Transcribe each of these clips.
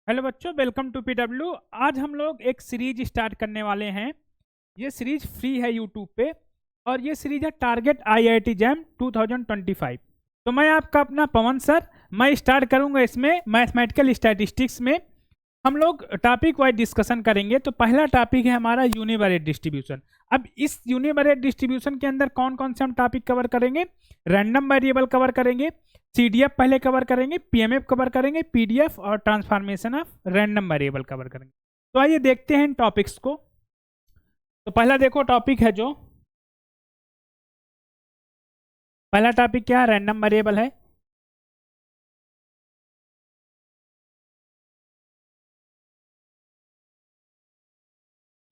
Hello बच्चों, welcome to PW. आज हम लोग एक सीरीज स्टार्ट करने वाले हैं। ये सीरीज फ्री है यूट्यूब पे और ये सीरीज है टारगेट आईआईटी जैम 2025। तो मैं आपका अपना पवन सर, मैं स्टार्ट करूंगा इसमें मैथमेटिकल स्टैटिस्टिक्स में। हम लोग टॉपिक वाइज डिस्कशन करेंगे। तो पहला टॉपिक है हमारा यूनिवेरिएट डिस्ट्रीब्यूशन। अब इस यूनिवेरिएट डिस्ट्रीब्यूशन के अंदर कौन कौन से हम टॉपिक कवर करेंगे? रैंडम वेरिएबल कवर करेंगे, सीडीएफ पहले कवर करेंगे, पीएमएफ कवर करेंगे, पीडीएफ और transformation of random variable cover करेंगे। तो आइए देखते हैं इन टॉपिक्स को। तो पहला देखो टॉपिक है जो पहला टॉपिक क्या है? रैंडम वेरिएबल है।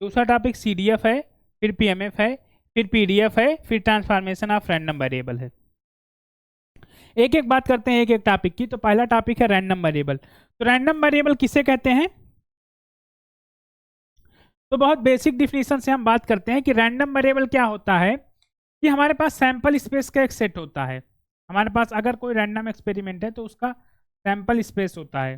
दूसरा टॉपिक सीडीएफ है, फिर पीएमएफ है, फिर पीडीएफ है, फिर ट्रांसफॉर्मेशन ऑफ रैंडम वेरिएबल है। एक एक बात करते हैं एक एक टॉपिक की। तो पहला टॉपिक है रैंडम वेरिएबल। तो रैंडम वेरिएबल किसे कहते हैं? तो बहुत बेसिक डिफिनीशन से हम बात करते हैं कि रैंडम वेरिएबल क्या होता है कि हमारे पास सैंपल स्पेस का एक सेट होता है। हमारे पास अगर कोई रैंडम एक्सपेरिमेंट है तो उसका सैंपल स्पेस होता है।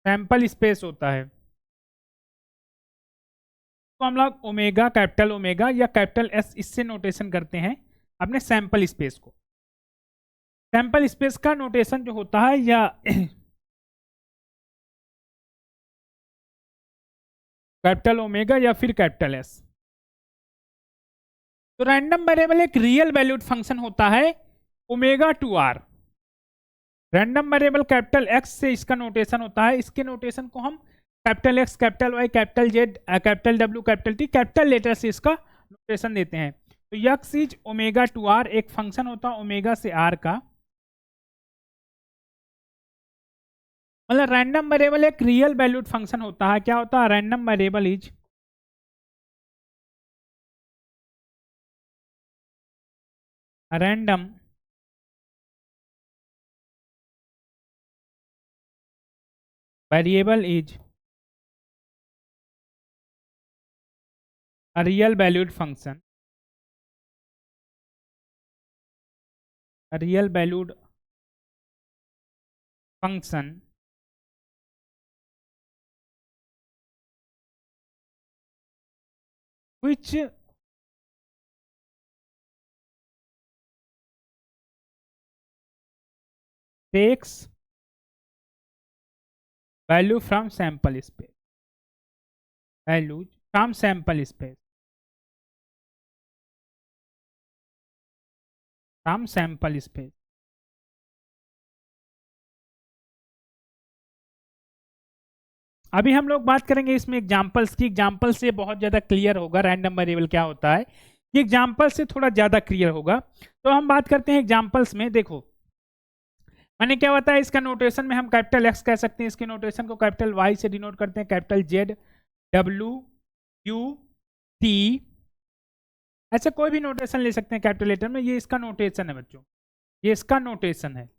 सैंपल स्पेस होता है तो हम लोग ओमेगा, कैपिटल ओमेगा या कैपिटल एस इससे नोटेशन करते हैं अपने सैंपल स्पेस को। सैंपल स्पेस का नोटेशन जो होता है या कैपिटल ओमेगा या फिर कैपिटल एस। तो रैंडम वेरिएबल एक रियल वैल्यूड फंक्शन होता है omega to R. Random variable capital X से इसका नोटेशन होता है। इसके नोटेशन को हम capital X, capital Y, capital Z, capital W, capital T, capital letter से इसका नोटेशन देते हैं। तो X is omega to R, एक फंक्शन होता है ओमेगा से आर का। मतलब रैंडम वेरिएबल एक रियल वैल्यूड फंक्शन होता है। क्या होता है? Random variable is random variable is a real valued function, a real valued function which takes value from sample space, values from sample space, from sample space। अभी हम लोग बात करेंगे इसमें एग्जांपल्स की। एग्जांपल से बहुत ज़्यादा क्लियर होगा रैंडम वेरिएबल क्या होता है। ये एग्जांपल से थोड़ा ज़्यादा क्लियर होगा। तो हम बात करते हैं एग्जांपल्स में। देखो मैंने क्या बताया, इसका नोटेशन में हम कैपिटल एक्स कह सकते हैं, इसके नोटेशन को कैपिटल वाई से डिनोट करते हैं, capital Z, W, you, T, ऐसे कोई भी नोटेशन ले सकते हैं कैपिटल लेटर में। ये इसका नोटेशन है बच्चों, ये इसका नोटेशन है,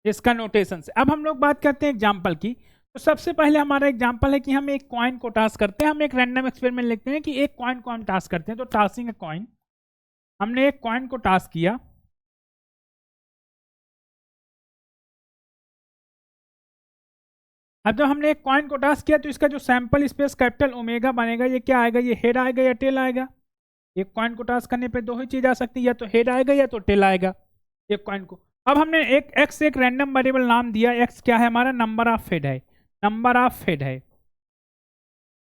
इसका नोटेशन से। अब हम लोग बात करते हैं एग्जांपल की। तो सबसे पहले हमारा एग्जांपल है कि हम एक कॉइन को टास्क करते हैं। हम एक रैंडम एक्सपेरिमेंट लिखते हैं कि एक कॉइन को हम टास्क करते हैं। तो टास्किंग ए कॉइन, हमने एक कॉइन को टास्क किया। अब जब हमने एक कॉइन को टास्क किया तो इसका जो सैंपल स्पेस कैपिटल ओमेगा बनेगा, ये क्या आएगा? ये हेड आएगा या टेल आएगा? एक कॉइन को टास्क करने पे दो ही चीज आ सकती है, या तो हेड आएगा या तो टेल आएगा एक कॉइन को। अब हमने एक एक्स एक रैंडम वेरिएबल नाम दिया। एक्स क्या है हमारा? नंबर ऑफ हेड है, नंबर ऑफ हेड है,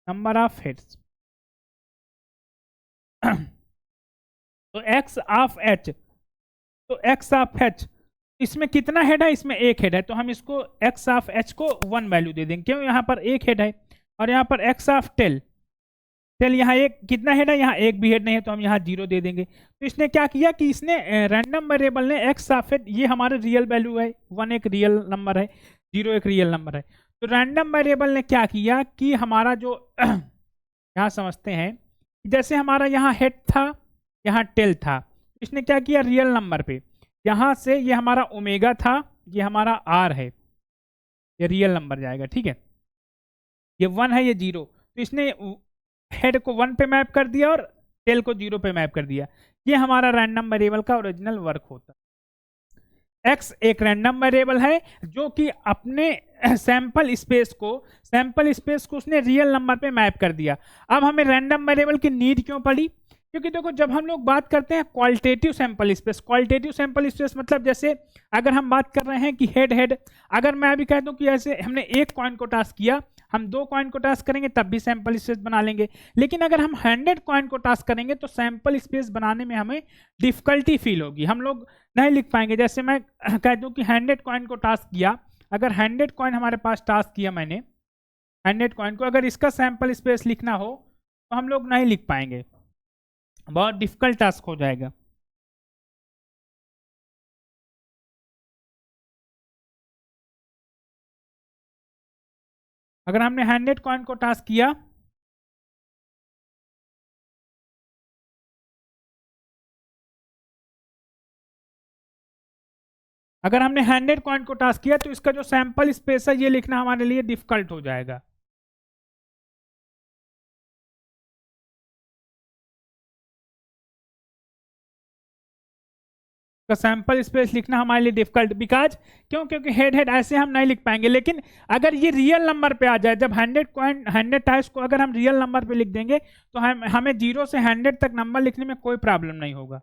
नंबर ऑफ हेड्स। तो एक्स ऑफ एच, तो एक्स ऑफ एच इसमें कितना हेड है? इसमें एक हेड है, तो हम इसको एक्स ऑफ एच को 1 वैल्यू दे देंगे। क्यों? यहाँ पर एक हेड है। और यहाँ पर एक्स ऑफ टेल, टेल यहाँ एक कितना हेड है? यहाँ एक भी हेड नहीं है, तो हम यहाँ 0 दे देंगे। तो इसने क्या किया कि इसने रैंडम वेरिएबल ने एक्स ऑफ एच, ये हमारे रियल वैल्यू है, 1 एक रियल नंबर है, 0 एक रियल नंबर है। तो रैंडम वेरिएबल ने क्या किया कि हमारा जो यहाँ समझते हैं, जैसे हमारा यहाँ हेड था, यहाँ टेल था, इसने क्या किया रियल नंबर पे, यहाँ से ये हमारा ओमेगा था, ये हमारा आर है, ये रियल नंबर जाएगा, ठीक है, ये 1 है, ये 0। तो इसने हेड को 1 पे मैप कर दिया और टेल को 0 पे मैप कर दिया। ये हमारा रैंडम वेरिएबल का ओरिजिनल वर्क होता है। एक्स एक रैंडम वेरिएबल है जो कि अपने सैंपल स्पेस को उसने रियल नंबर पे मैप कर दिया। अब हमें रैंडम वेरिएबल की नीड क्यों पड़ी? क्योंकि देखो, जब हम लोग बात करते हैं क्वालिटेटिव सैंपल स्पेस मतलब जैसे अगर हम बात कर रहे हैं कि हेड, अगर मैं अभी कह दूं कि ऐसे हमने एक कॉइन को टास्क किया, हम 2 कॉइन को टास्क करेंगे तब भी सैंपल स्पेस बना लेंगे। लेकिन अगर हम 100 कॉइन को टास्क करेंगे तो सैंपल स्पेस बनाने में हमें डिफिकल्टी फील होगी, हम लोग नहीं लिख पाएंगे। जैसे मैं कह दूं कि 100 कॉइन को टास्क किया, अगर 100 कॉइन हमारे पास टास्क किया मैंने 100 कॉइन को, अगर इसका सैंपल स्पेस लिखना हो तो हम लोग नहीं लिख पाएंगे, बहुत डिफिकल्ट टास्क हो जाएगा। अगर हमने 100 कॉइन को टास्क किया, अगर हमने 100 कॉइन को टास्क किया तो इसका जो सैंपल स्पेस है ये लिखना हमारे लिए डिफिकल्ट हो जाएगा। का सैंपल स्पेस लिखना हमारे लिए डिफिकल्ट, बिकॉज क्योंकि हेड ऐसे हम नहीं लिख पाएंगे। लेकिन अगर ये रियल नंबर पे आ जाए, जब 100 टाइप्स को अगर हम रियल नंबर पे लिख देंगे तो हमें 0 से 100 तक नंबर लिखने में कोई प्रॉब्लम नहीं होगा।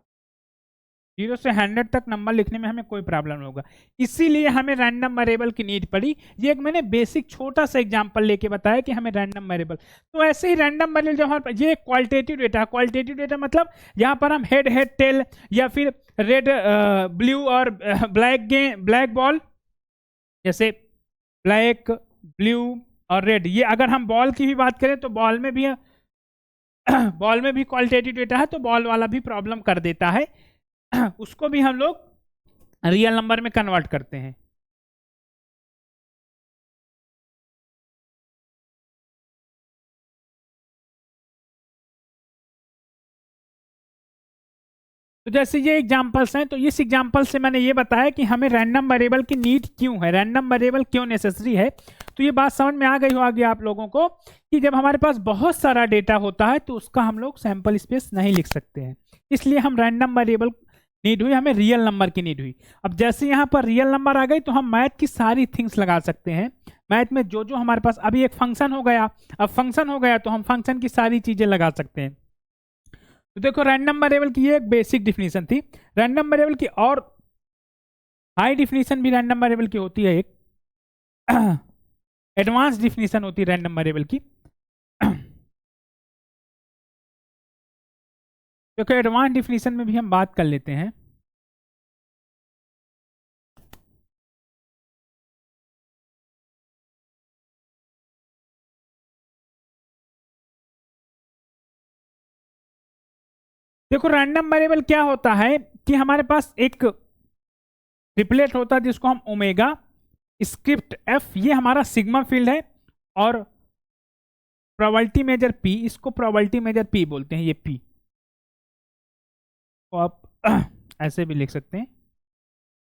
0 से 100 तक नंबर लिखने में हमें कोई प्रॉब्लम नहीं होगा। इसीलिए हमें रैंडम वेरिएबल की नीड पड़ी। ये एक मैंने बेसिक छोटा सा एग्जांपल लेके बताया कि हमें रैंडम वेरिएबल। तो ऐसे ही रैंडम वेरिएबल जो हमारे ये क्वालिटेटिव डेटा मतलब यहाँ पर हम हेड टेल या फिर रेड ब्लू और ब्लैक बॉल, जैसे ब्लैक ब्लू और रेड, ये अगर हम बॉल की भी बात करें तो बॉल में भी क्वालिटेटिव डेटा है, तो बॉल वाला भी प्रॉब्लम कर देता है। उसको भी हम लोग रियल नंबर में कन्वर्ट करते हैं। तो जैसे ये एग्जांपल्स हैं, तो इस एग्जांपल से मैंने ये बताया कि हमें रैंडम वेरिएबल की नीड क्यों है, रैंडम वेरिएबल क्यों नेसेसरी है। तो ये बात समझ में आ गई होगी आप लोगों को कि जब हमारे पास बहुत सारा डेटा होता है तो उसका हम लोग सैंपल स्पेस नहीं लिख सकते हैं, इसलिए हम रैंडम वेरिएबल नीड हुई, हमें रियल नंबर की नीड हुई। अब जैसे यहाँ पर रियल नंबर आ गई तो हम मैथ की सारी थिंग्स लगा सकते हैं। मैथ में जो जो हमारे पास अभी एक फंक्शन हो गया, अब फंक्शन हो गया तो हम फंक्शन की सारी चीजें लगा सकते हैं। तो देखो, रैंडम वेरिएबल की ये एक बेसिक डिफिनीशन थी। रैंडम वेरिएबल की और हाई डिफिनीशन भी रैंडम वेरिएबल की होती है, एक एडवांस डिफिनीशन होती है रैंडम वेरिएबल की। क्योंकि एडवांस डिफिनीशन में भी हम बात कर लेते हैं। देखो, रैंडम वेरिएबल क्या होता है कि हमारे पास एक ट्रिपलेट होता है जिसको हम ओमेगा स्क्रिप्ट एफ, ये हमारा सिग्मा फील्ड है, और प्रोबेबिलिटी मेजर पी, इसको प्रोबेबिलिटी मेजर पी बोलते हैं, ये पी तो आप ऐसे भी लिख सकते हैं,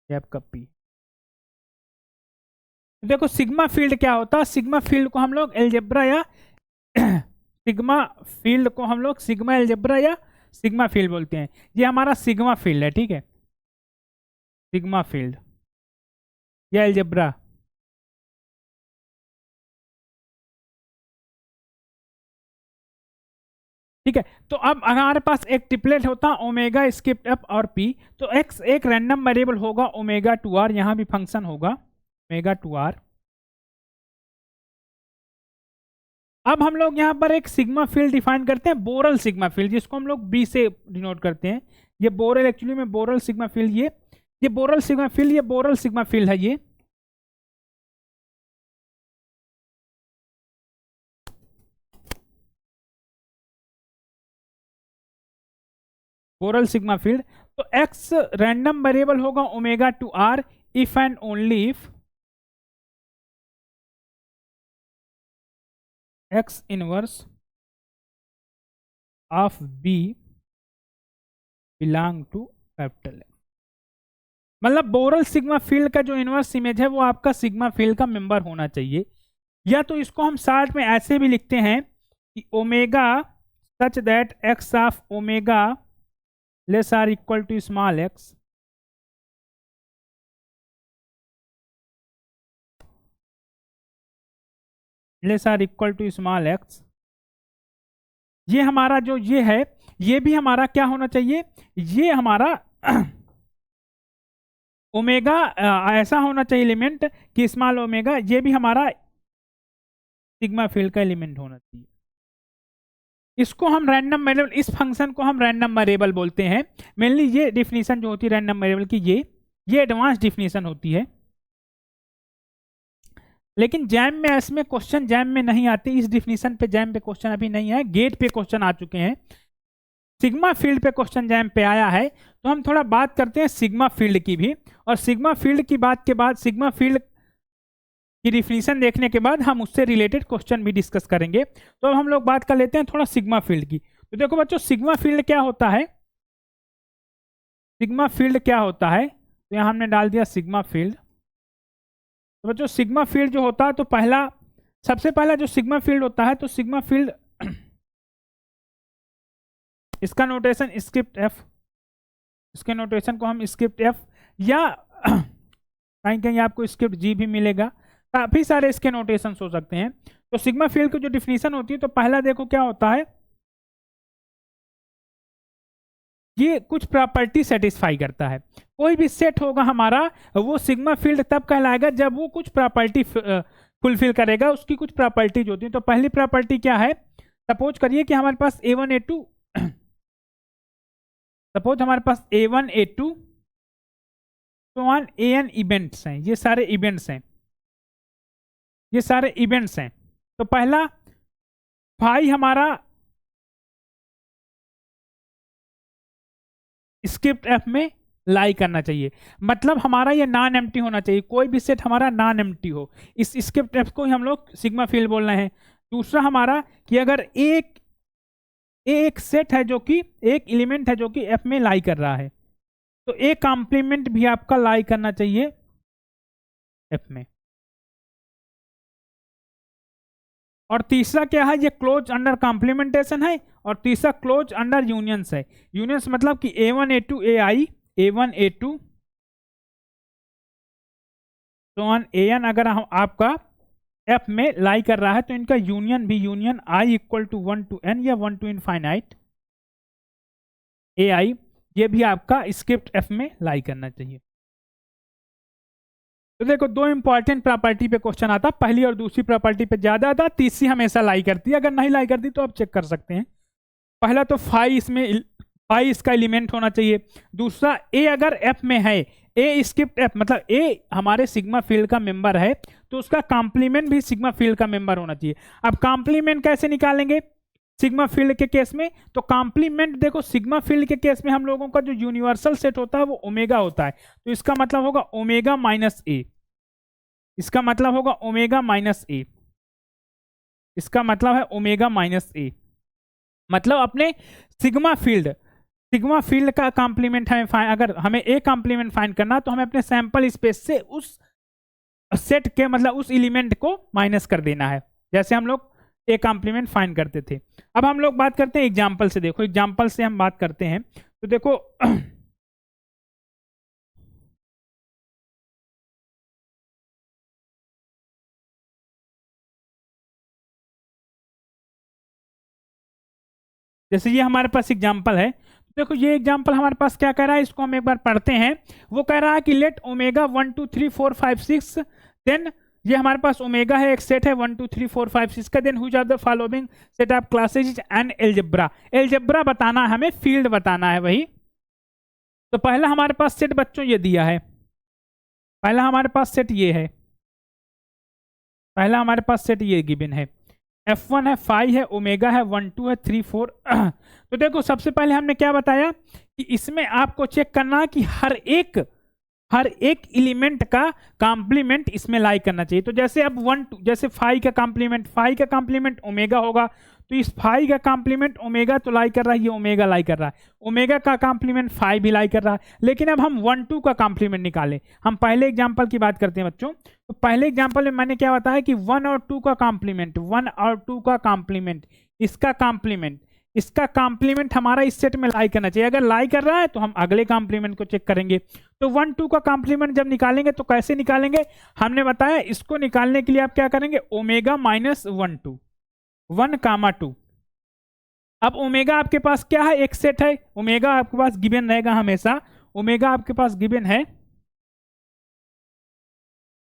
ये आपका पी। देखो, सिग्मा फील्ड क्या होता है, सिग्मा फील्ड को हम लोग एलजेब्रा या सिग्मा फील्ड को हम लोग सिग्मा एलजेब्रा या सिग्मा फील्ड बोलते हैं। ये हमारा सिग्मा फील्ड है, ठीक है, सिग्मा फील्ड या एलजेब्रा। ठीक है, तो अब हमारे पास एक ट्रिपलेट होता है ओमेगा स्क्रिप्ट एफ और पी, तो एक्स एक रैंडम वेरिएबल होगा ओमेगा टू आर, यहां भी फंक्शन होगा ओमेगा टू आर। अब हम लोग यहाँ पर एक सिग्मा फील्ड डिफाइन करते हैं, बोरल सिग्मा फील्ड, जिसको हम लोग बी से डिनोट करते हैं। ये बोरल एक्चुअली में बोरल सिग्मा फील्ड, ये बोरल सिग्मा फील्ड, ये बोरल सिग्मा फील्ड है, ये बोरल सिग्मा फील्ड। तो एक्स रैंडम वेरिएबल होगा omega to R if and only if X inverse of B belong to capital F. मतलब बोरल सिग्मा फील्ड का जो inverse image है वो आपका सिग्मा फील्ड का मेंबर होना चाहिए। या तो इसको हम शॉर्ट में ऐसे भी लिखते हैं कि omega such that X of omega less or equal to small X, less or equal to small x, ये हमारा जो ये है, ये भी हमारा क्या होना चाहिए, ये हमारा ओमेगा ऐसा होना चाहिए एलिमेंट कि स्मॉल ओमेगा, ये भी हमारा सिग्मा फील्ड का एलिमेंट होना चाहिए। इसको हम रैंडम वेरिएबल, इस फंक्शन को हम रैंडम वेरिएबल बोलते हैं। मेनली ये डिफिनीशन जो होती है रैंडम वेरिएबल की, ये एडवांस डिफिनीशन होती है, लेकिन जैम में इसमें क्वेश्चन जैम में नहीं आते, इस डिफिनीशन पे जैम पे क्वेश्चन अभी नहीं है, गेट पे क्वेश्चन आ चुके हैं। सिग्मा फील्ड पे क्वेश्चन जैम पे आया है, तो हम थोड़ा बात करते हैं सिग्मा फील्ड की भी, और सिग्मा फील्ड की बात के बाद, सिग्मा फील्ड की डिफिनीशन देखने के बाद हम उससे रिलेटेड क्वेश्चन भी डिस्कस करेंगे। तो अब हम लोग बात कर लेते हैं थोड़ा सिग्मा फील्ड की। तो देखो बच्चों, सिग्मा फील्ड क्या होता है, सिग्मा फील्ड क्या होता है, तो यहाँ हमने डाल दिया सिग्मा फील्ड। तो बच्चों सिग्मा फील्ड जो होता है, तो सबसे पहला जो सिग्मा फील्ड होता है, तो सिग्मा फील्ड इसका नोटेशन स्क्रिप्ट एफ, इसके नोटेशन को हम स्क्रिप्ट एफ या कहीं कहीं आपको स्क्रिप्ट जी भी मिलेगा, काफी सारे इसके नोटेशन हो सकते हैं। तो सिग्मा फील्ड की जो डिफिनीशन होती है, तो पहला देखो क्या होता है, ये कुछ प्रॉपर्टी सेटिस्फाई करता है। कोई भी सेट होगा हमारा, वो सिग्मा फील्ड तब कहलाएगा जब वो कुछ प्रॉपर्टी फुलफिल करेगा, उसकी कुछ प्रॉपर्टीज होती है। तो पहली प्रॉपर्टी क्या है, सपोज करिए कि हमारे पास A1 A2, सपोज हमारे पास A1 A2 तो वन AN इवेंट्स हैं, ये सारे इवेंट्स हैं, ये सारे इवेंट्स हैं। तो पहला फाई हमारा स्क्रिप्ट एफ में लाई करना चाहिए, मतलब हमारा ये नॉन एम्प्टी होना चाहिए, कोई भी सेट हमारा नॉन एम्प्टी हो, इस स्क्रिप्ट एफ को ही हम लोग सिग्मा फील्ड बोल रहे हैं। दूसरा हमारा कि अगर एक सेट है जो कि एक एलिमेंट है जो कि एफ में लाई कर रहा है, तो एक कॉम्प्लीमेंट भी आपका लाई करना चाहिए एफ में। और तीसरा क्या है, ये क्लोज अंडर कॉम्प्लीमेंटेशन है, और तीसरा क्लोज अंडर यूनियंस है। यूनियंस मतलब कि A1 A2 AI, A1 A2 तो ऑन AN अगर हम आपका F में लाई कर रहा है, तो इनका यूनियन भी, union I equal to 1 to N या 1 to इनफाइनाइट AI, ये भी आपका स्क्रिप्ट F में लाई करना चाहिए। तो देखो दो इंपॉर्टेंट प्रॉपर्टी पे क्वेश्चन आता, पहली और दूसरी प्रॉपर्टी पे ज्यादा आता, तीसरी हमेशा लाई करती है, अगर नहीं लाई करती तो आप चेक कर सकते हैं। पहला तो फाई, इसमें फाई इसका एलिमेंट होना चाहिए। दूसरा ए अगर एफ में है, ए स्क्रिप्ट एफ मतलब ए हमारे सिग्मा फील्ड का मेंबर है, तो उसका कॉम्प्लीमेंट भी सिग्मा फील्ड का मेंबर होना चाहिए। अब कॉम्प्लीमेंट कैसे निकालेंगे सिग्मा फील्ड के केस में, तो कॉम्प्लीमेंट देखो सिग्मा फील्ड के केस में हम लोगों का जो यूनिवर्सल सेट होता है वो ओमेगा होता है, तो इसका मतलब होगा ओमेगा माइनस ए, इसका मतलब होगा ओमेगा माइनस ए, इसका मतलब है ओमेगा माइनस ए। मतलब अपने सिग्मा फील्ड का कॉम्प्लीमेंट हमें अगर हमें ए कॉम्प्लीमेंट फाइंड करना, तो हमें अपने सैंपल स्पेस से उस सेट के मतलब उस एलिमेंट को माइनस कर देना है, जैसे हम लोग ए कॉम्प्लीमेंट फाइंड करते थे। अब हम लोग बात करते हैं एग्जाम्पल से, देखो एग्जाम्पल से हम बात करते हैं। तो देखो जैसे ये हमारे पास एग्जाम्पल है, देखो ये एग्जाम्पल हमारे पास क्या कह रहा है, इसको हम एक बार पढ़ते हैं। वो कह रहा है कि लेट ओमेगा 1 2 3 4 5 6, देन ये हमारे पास ओमेगा है, एक सेट है 1 2 3 4 5 6 का, then whose are the following set of classes and algebra. Algebra बताना है हमें, फील्ड बताना है वही। तो पहला हमारे पास सेट बच्चों ये दिया है, पहला हमारे पास सेट ये है, पहला हमारे पास सेट ये गिवन है, F1 है, फाई है, ओमेगा है, 1 2 है, 3 4। तो देखो सबसे पहले हमने क्या बताया कि इसमें आपको चेक करना है कि हर एक एलिमेंट का कॉम्प्लीमेंट इसमें लाई करना चाहिए। तो जैसे अब 1 2 जैसे फाई का कॉम्प्लीमेंट ओमेगा होगा, तो इस फाई का कॉम्प्लीमेंट ओमेगा तो लाई कर रहा है, ये ओमेगा लाई कर रहा है, ओमेगा का कॉम्प्लीमेंट फाई भी लाई कर रहा है। लेकिन अब हम 1 2 का कॉम्प्लीमेंट निकालें, हम पहले एग्जांपल की बात करते हैं बच्चों। तो पहले एग्जांपल में मैंने क्या बताया कि 1 और 2 का कॉम्प्लीमेंट, 1 और 2 का कॉम्प्लीमेंट इसका कॉम्प्लीमेंट हमारा इस सेट में लाई करना चाहिए। अगर लाई कर रहा है तो हम अगले कॉम्प्लीमेंट को चेक करेंगे। तो 1 2 का कॉम्प्लीमेंट जब निकालेंगे तो कैसे निकालेंगे, हमने बताया इसको निकालने के लिए आप क्या करेंगे, ओमेगा माइनस 1 2 1 कामा 2। अब ओमेगा आपके पास क्या है, एक सेट है, ओमेगा आपके पास गिवन रहेगा हमेशा, ओमेगा आपके पास गिवन है,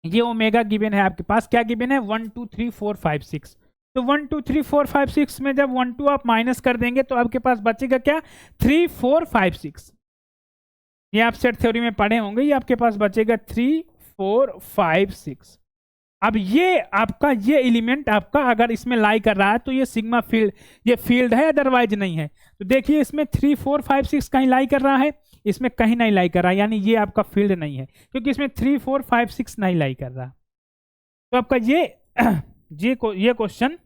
ये ओमेगा गिवन है आपके पास, क्या गिवन है, 1 2 3 4 5 6। तो 1 2 3 4 5 6 में जब 1 2 आप माइनस कर देंगे तो आपके पास बचेगा क्या, 3 4 5 6। ये आप सेट थ्योरी में पढ़े होंगे, ये आपके पास बचेगा 3 4 5 6। अब ये आपका ये एलिमेंट आपका अगर इसमें लाई कर रहा है तो ये सिग्मा फील्ड, ये फील्ड है, अदरवाइज नहीं है। तो देखिए इसमें 3 4 5 6 कहीं लाई कर रहा है, इसमें कहीं नहीं लाई कर रहा है, यानी ये आपका फील्ड नहीं है, क्योंकि इसमें 3 4 5 6 नहीं लाई कर रहा। तो आपका ये क्वेश्चन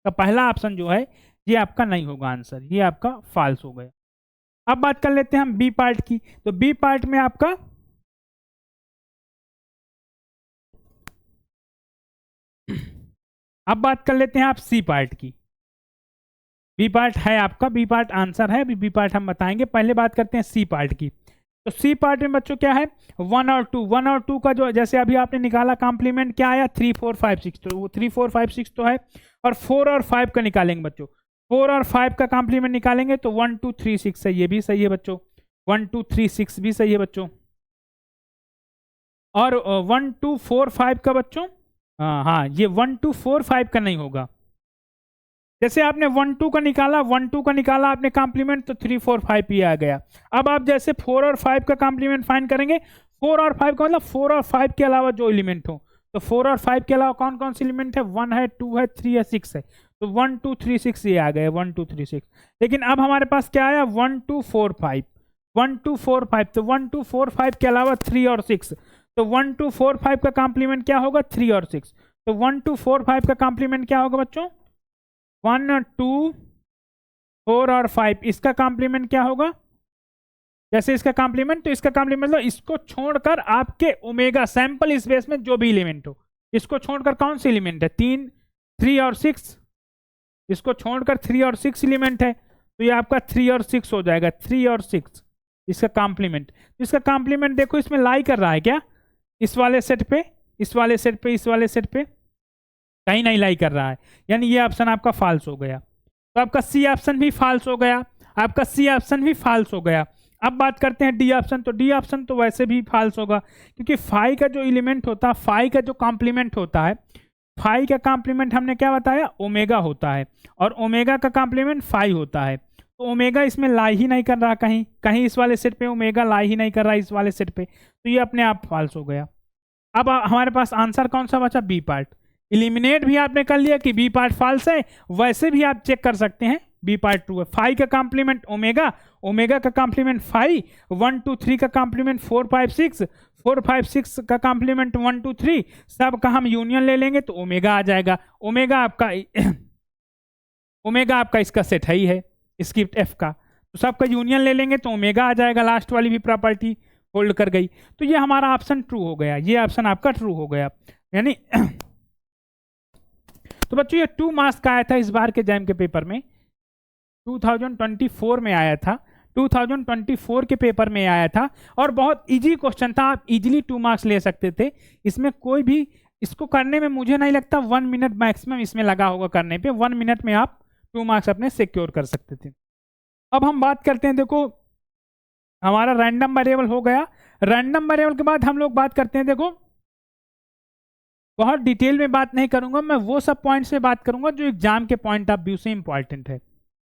का पहला ऑप्शन जो है ये आपका नहीं होगा आंसर, ये आपका फॉल्स हो गया। अब बात कर लेते हैं हम बी पार्ट की। तो बी पार्ट में आपका अब बात कर लेते हैं आप सी पार्ट की। बी पार्ट है आपका, बी पार्ट आंसर है, बी पार्ट हम बताएंगे, पहले बात करते हैं सी पार्ट की। तो सी पार्ट में बच्चों क्या है, 1 और 2 का जो जैसे अभी आपने निकाला कॉम्प्लीमेंट क्या आया, 3 4 5 6, तो वो 3 4 5 6 तो है, और 4 और 5 का निकालेंगे बच्चों, 4 और 5 का कॉम्प्लीमेंट निकालेंगे तो 1 2 3 6 है, ये भी सही है बच्चों, 1 2 3 6 भी सही है बच्चों, और 1 2 4 5 का बच्चों, हाँ ये 1 2 4 5 का नहीं होगा। जैसे आपने 1 2 का निकाला आपने कॉम्प्लीमेंट, तो 3 4 5 ये आ गया। अब आप जैसे 4 और 5 का कॉम्प्लीमेंट फाइंड करेंगे, 4 और 5 का मतलब 4 और 5 के अलावा जो एलिमेंट हो, तो 4 और 5 के अलावा कौन कौन से एलिमेंट है, 1 है, 2 है, 3 है, 6 है, तो 1 2 3 6 ये आ गए, 1 2 3 6। लेकिन अब हमारे पास क्या आया, 1 2 4 5, 1 2 4 5, तो 1 2 4 5 के अलावा 3 और 6, तो 1 2 4 5 का कॉम्प्लीमेंट क्या होगा, 3 और 6, तो 1 2 4 5 का कॉम्प्लीमेंट क्या होगा बच्चों, 1 2 4 और 5। इसका कॉम्प्लीमेंट क्या होगा, जैसे इसका कॉम्प्लीमेंट, तो इसका कॉम्प्लीमेंट मतलब इसको छोड़कर आपके ओमेगा सैंपल स्पेस में जो भी एलिमेंट हो, इसको छोड़कर कौन से एलिमेंट है, 3 और 6, इसको छोड़कर 3 और 6 एलिमेंट है, तो ये आपका 3 और 6 हो जाएगा, 3 और 6 इसका कॉम्प्लीमेंट। इसका कॉम्प्लीमेंट देखो इसमें लाई कर रहा है क्या, इस वाले सेट पे, इस वाले सेट पे, इस वाले सेट पे कहीं नहीं लाई कर रहा है, यानी ये ऑप्शन आपका फाल्स हो गया। तो आपका सी ऑप्शन भी फाल्स हो गया, आपका सी ऑप्शन भी फाल्स हो गया। अब बात करते हैं डी ऑप्शन। तो डी ऑप्शन तो वैसे भी फाल्स होगा, क्योंकि फाई का जो एलिमेंट होता है, फाई का जो कॉम्प्लीमेंट होता है, फाई का कॉम्प्लीमेंट हमने क्या बताया, ओमेगा होता है, और ओमेगा का कॉम्प्लीमेंट फाई होता है। तो ओमेगा इसमें लाई ही नहीं कर रहा, कहीं कहीं इस वाले सेट पे ओमेगा लाई ही नहीं कर रहा इस वाले सेट पे, तो ये अपने आप फाल्स हो गया। अब हमारे पास आंसर कौन सा बचा, बी पार्ट। इलिमिनेट भी आपने कर लिया कि बी पार्ट फाल्स है, वैसे भी आप चेक कर सकते हैं बी पार्ट ट्रू है। फाई का कॉम्प्लीमेंट ओमेगा, ओमेगा का कॉम्प्लीमेंट फाई, 1 2 3 का कॉम्प्लीमेंट 4 5 6, 4 5 6 का कॉम्प्लीमेंट 1 2 3, सब का हम यूनियन ले लेंगे तो ओमेगा आ जाएगा। ओमेगा आपका ओमेगा आपका इसका सेट है ही है, स्क्रिप्ट एफ का, तो सबका यूनियन ले लेंगे तो ओमेगा आ जाएगा, लास्ट वाली भी प्रॉपर्टी होल्ड कर गई। तो ये हमारा ऑप्शन ट्रू हो गया, ये ऑप्शन आपका ट्रू हो गया, यानी तो बच्चों ये 2 मार्क्स का आया था इस बार के जैम के पेपर में, 2024 में आया था, 2024 के पेपर में आया था, और बहुत इजी क्वेश्चन था, आप इजीली 2 मार्क्स ले सकते थे। इसमें कोई भी, इसको करने में मुझे नहीं लगता 1 मिनट मैक्सिमम इसमें लगा होगा करने पे, 1 मिनट में आप 2 मार्क्स अपने सिक्योर कर सकते थे। अब हम बात करते हैं, देखो हमारा रैंडम वेरिएबल हो गया, रैंडम वेरिएबल के बाद हम लोग बात करते हैं, देखो बहुत डिटेल में बात नहीं करूंगा मैं, वो सब पॉइंट से बात करूंगा जो एग्जाम के पॉइंट ऑफ व्यू से इंपॉर्टेंट है।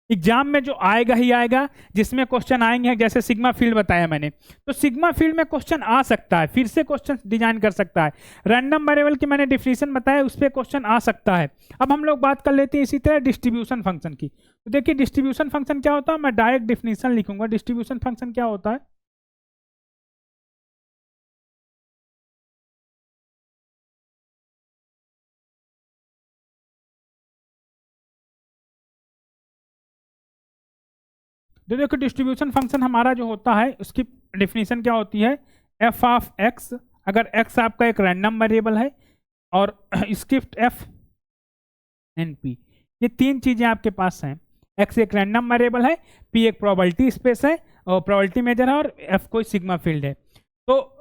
एग्जाम में जो आएगा ही आएगा, जिसमें क्वेश्चन आएंगे, जैसे सिग्मा फील्ड बताया मैंने, तो सिग्मा फील्ड में क्वेश्चन आ सकता है, फिर से क्वेश्चन डिजाइन कर सकता है। रैंडम वेरिएबल की मैंने डिफिनीशन बताया, उस पर क्वेश्चन आ सकता है। अब हम लोग बात कर लेते हैं इसी तरह डिस्ट्रीब्यूशन फंक्शन की। तो देखिए डिस्ट्रीब्यूशन फंक्शन क्या होता है, मैं डायरेक्ट डिफिनीशन लिखूंगा। डिस्ट्रीब्यूशन फंक्शन क्या होता है, तो देखो डिस्ट्रीब्यूशन फंक्शन हमारा जो होता है उसकी डेफिनेशन क्या होती है, एफ ऑफ एक्स, अगर एक्स आपका एक रैंडम वेरिएबल है और स्क्रिप्ट एफ एन पी, ये तीन चीजें आपके पास हैं। एक्स एक रैंडम वेरिएबल है, पी एक प्रोबेबिलिटी स्पेस है और प्रोबेबिलिटी मेजर है, और एफ कोई सिग्मा फील्ड है। तो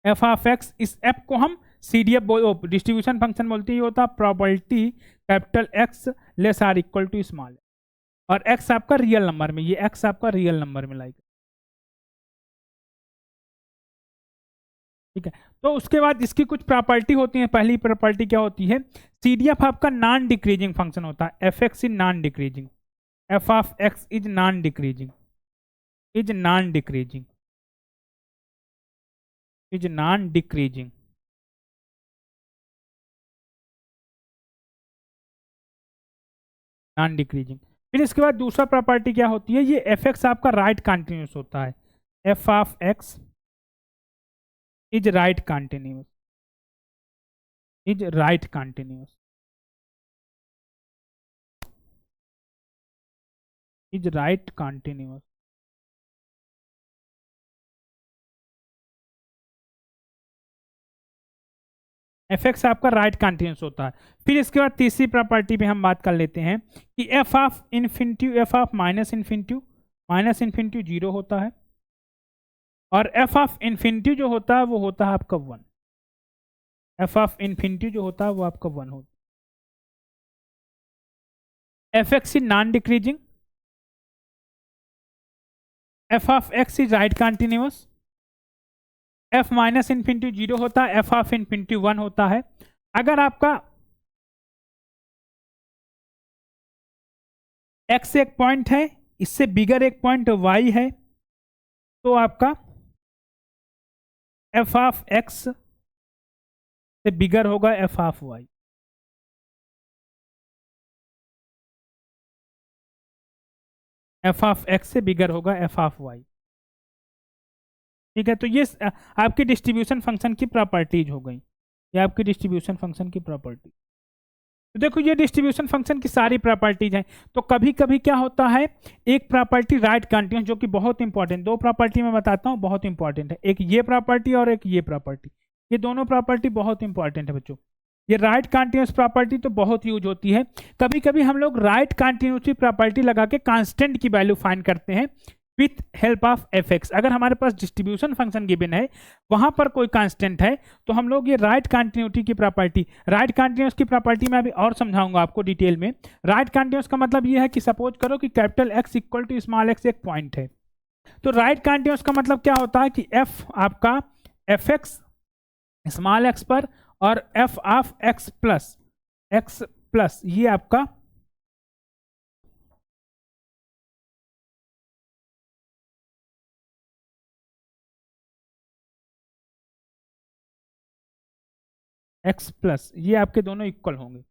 एफ ऑफ एक्स, इस एफ को हम CDF डिस्ट्रीब्यूशन फंक्शन बोलते हैं। ये होता है probability capital X less or equal to small, और एक्स आपका रियल नंबर में, ये एक्स आपका रियल नंबर में लाइक, ठीक है। तो उसके बाद इसकी कुछ प्रॉपर्टी होती है। पहली प्रॉपर्टी क्या होती है, CDF आपका नॉन डिक्रीजिंग फंक्शन होता है। F x is non decreasing, F of x is non decreasing, is non decreasing, is non decreasing, non decreasing. फिर इसके बाद दूसरा प्रॉपर्टी क्या होती है, ये एफ एक्स आपका राइट कंटिन्यूस होता है। F of x is right continuous, is right continuous, is right continuous. F x आपका राइट कंटिन्यूस होता है। फिर इसके बाद तीसरी प्रॉपर्टी पे हम बात कर लेते हैं कि F of infinity, F of minus infinity zero होता है, और एफ ऑफ इन्फिनिटी जो होता है वो होता है आपका 1। एफ ऑफ इन्फिनिटी जो होता है वो आपका 1 होता है। F x is non decreasing, F of x is right continuous, F minus infinity zero होता है, एफ ऑफ इन्फिनिटी 1 होता है। अगर आपका एक्स एक पॉइंट है, इससे बिगर एक पॉइंट वाई है, तो आपका एफ ऑफ एक्स से बिगर होगा F of Y. F of X से बिगर होगा एफ ऑफ वाई, ठीक है। तो ये आपकी डिस्ट्रीब्यूशन फंक्शन की प्रॉपर्टीज हो गई, ये आपकी डिस्ट्रीब्यूशन फंक्शन की प्रॉपर्टी। तो देखो ये डिस्ट्रीब्यूशन फंक्शन की सारी प्रॉपर्टीज हैं। तो कभी कभी क्या होता है, एक प्रॉपर्टी राइट कंटिन्यूस, जो कि बहुत इंपॉर्टेंट, दो प्रॉपर्टी मैं बताता हूँ बहुत इंपॉर्टेंट है, एक ये प्रॉपर्टी और एक ये प्रॉपर्टी। ये दोनों प्रॉपर्टी बहुत इंपॉर्टेंट है बच्चों। ये राइट कंटिन्यूस प्रॉपर्टी तो बहुत यूज होती है। कभी कभी हम लोग राइट कंटिन्यूटी प्रॉपर्टी लगा के कांस्टेंट की वैल्यू फाइंड करते हैं with help of F x. अगर हमारे पास डिस्ट्रीब्यूशन फंक्शन गिवन है, वहां पर कोई कांस्टेंट है, तो हम लोग ये राइट कंटिन्यूटी की प्रॉपर्टी, राइट कंटिन्यूस की प्रॉपर्टी मैं अभी और समझाऊंगा आपको डिटेल में। राइट कंटिन्यूस का मतलब ये है कि सपोज करो कि capital X equal to small X एक पॉइंट है, तो राइट कंटिन्यूस का मतलब क्या होता है कि एफ आपका एफ एक्स स्मॉल एक्स पर और एफ ऑफ एक्स प्लस ये आपका एक्स प्लस, ये आपके दोनों इक्वल होंगे,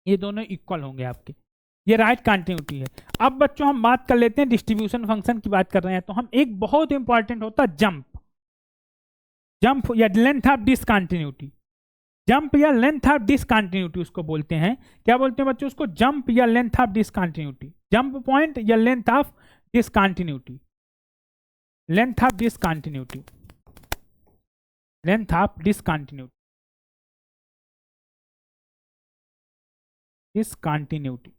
ये दोनों इक्वल होंगे आपके। ये राइट कंटिन्यूटी है। अब बच्चों हम बात कर लेते हैं, डिस्ट्रीब्यूशन फंक्शन की बात कर रहे हैं, तो हम एक बहुत इंपॉर्टेंट होता है जंप या लेंथ ऑफ डिसकंटिन्यूटी। जंप या लेंथ ऑफ डिसकंटिन्यूटी उसको बोलते हैं। क्या बोलते हैं बच्चों उसको, जंप या length of discontinuity, jump point या length of discontinuity, length of discontinuity, length of discontinuity, discontinuity.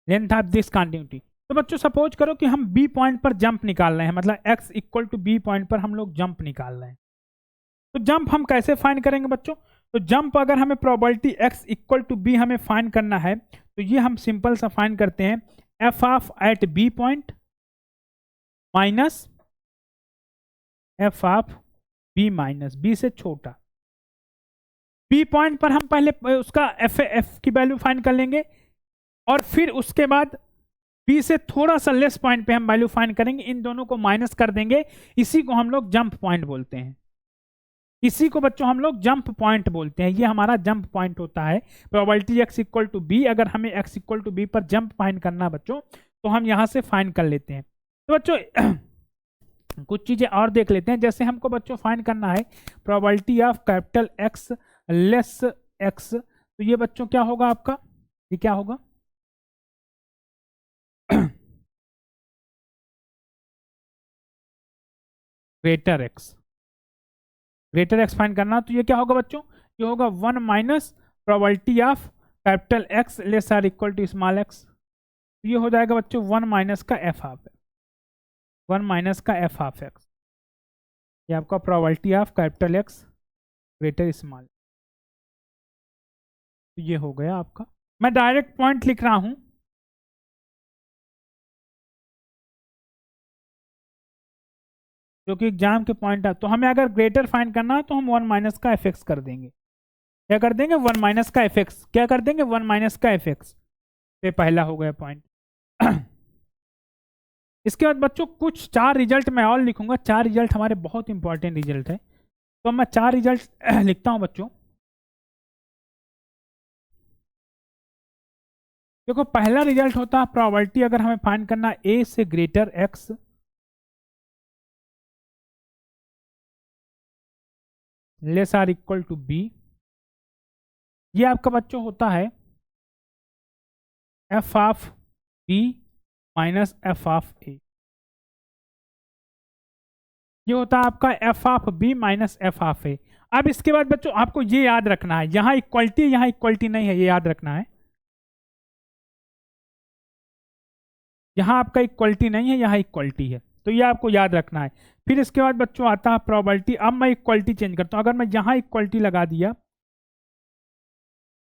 Length of discontinuity. तो बच्चों सपोज करो कि हम बी पॉइंट पर जंप निकाल रहे हैं, मतलब X equal to B point पर हम लोग जंप निकाल रहे हैं। तो जंप हम कैसे फाइंड करेंगे बच्चों, तो जंप अगर हमें probability X equal to B हमें फाइंड करना है, तो ये हम सिंपल सा फाइंड करते हैं, F of at B point minus F of B minus B से छोटा। बी पॉइंट पर हम पहले उसका एफ की वैल्यू फाइंड कर लेंगे, और फिर उसके बाद बी से थोड़ा सा लेस पॉइंट पे हम वैल्यू फाइंड करेंगे, इन दोनों को माइनस कर देंगे। इसी को हम लोग जंप पॉइंट बोलते हैं, इसी को बच्चों हम लोग जंप पॉइंट बोलते हैं। ये हमारा जंप पॉइंट होता है। Probability X equal to B, अगर हमें एक्स इक्वल टू बी पर जंप फाइंड करना बच्चों, तो हम यहां से फाइंड कर लेते हैं। तो बच्चों कुछ चीजें और देख लेते हैं। जैसे हमको बच्चों फाइंड करना है probability of capital X less x, तो ये बच्चों क्या होगा आपका, ये क्या होगा ग्रेटर एक्स फाइंड करना, तो ये क्या होगा बच्चों, ये होगा 1 minus probability of capital X less or equal to small x. ये हो जाएगा बच्चों 1 माइनस का एफ ऑफ एक्स, 1 माइनस का एफ ऑफ एक्स, ये आपका probability of capital X greater small. तो ये हो गया आपका, मैं डायरेक्ट पॉइंट लिख रहा हूं जो कि एग्जाम के पॉइंट है। तो हमें अगर ग्रेटर फाइंड करना है तो हम 1 माइनस का एफ एक्स कर देंगे। क्या कर देंगे, 1 माइनस का एफ एक्स, क्या कर देंगे 1 माइनस का एफ एक्स। ये पहला हो गया पॉइंट। इसके बाद बच्चों कुछ 4 रिजल्ट मैं और लिखूंगा, 4 रिजल्ट हमारे बहुत इंपॉर्टेंट रिजल्ट है, तो मैं 4 रिजल्ट लिखता हूं बच्चों। देखो पहला रिजल्ट होता है प्रोबेबिलिटी, अगर हमें फाइंड करना ए से greater x less or equal to b, ये आपका बच्चों होता है f of B minus F of a. ये होता है आपका f of B minus F of a. अब इसके बाद बच्चों आपको ये याद रखना है, यहां इक्वलिटी नहीं है, ये याद रखना है। यहां आपका इक्वलिटी नहीं है, यहां इक्वलिटी है, तो ये आपको याद रखना है। फिर इसके बाद बच्चों आता है प्रोबेबिलिटी। अब मैं इक्वलिटी चेंज करता हूं, अगर मैं यहां इक्वलिटी लगा दिया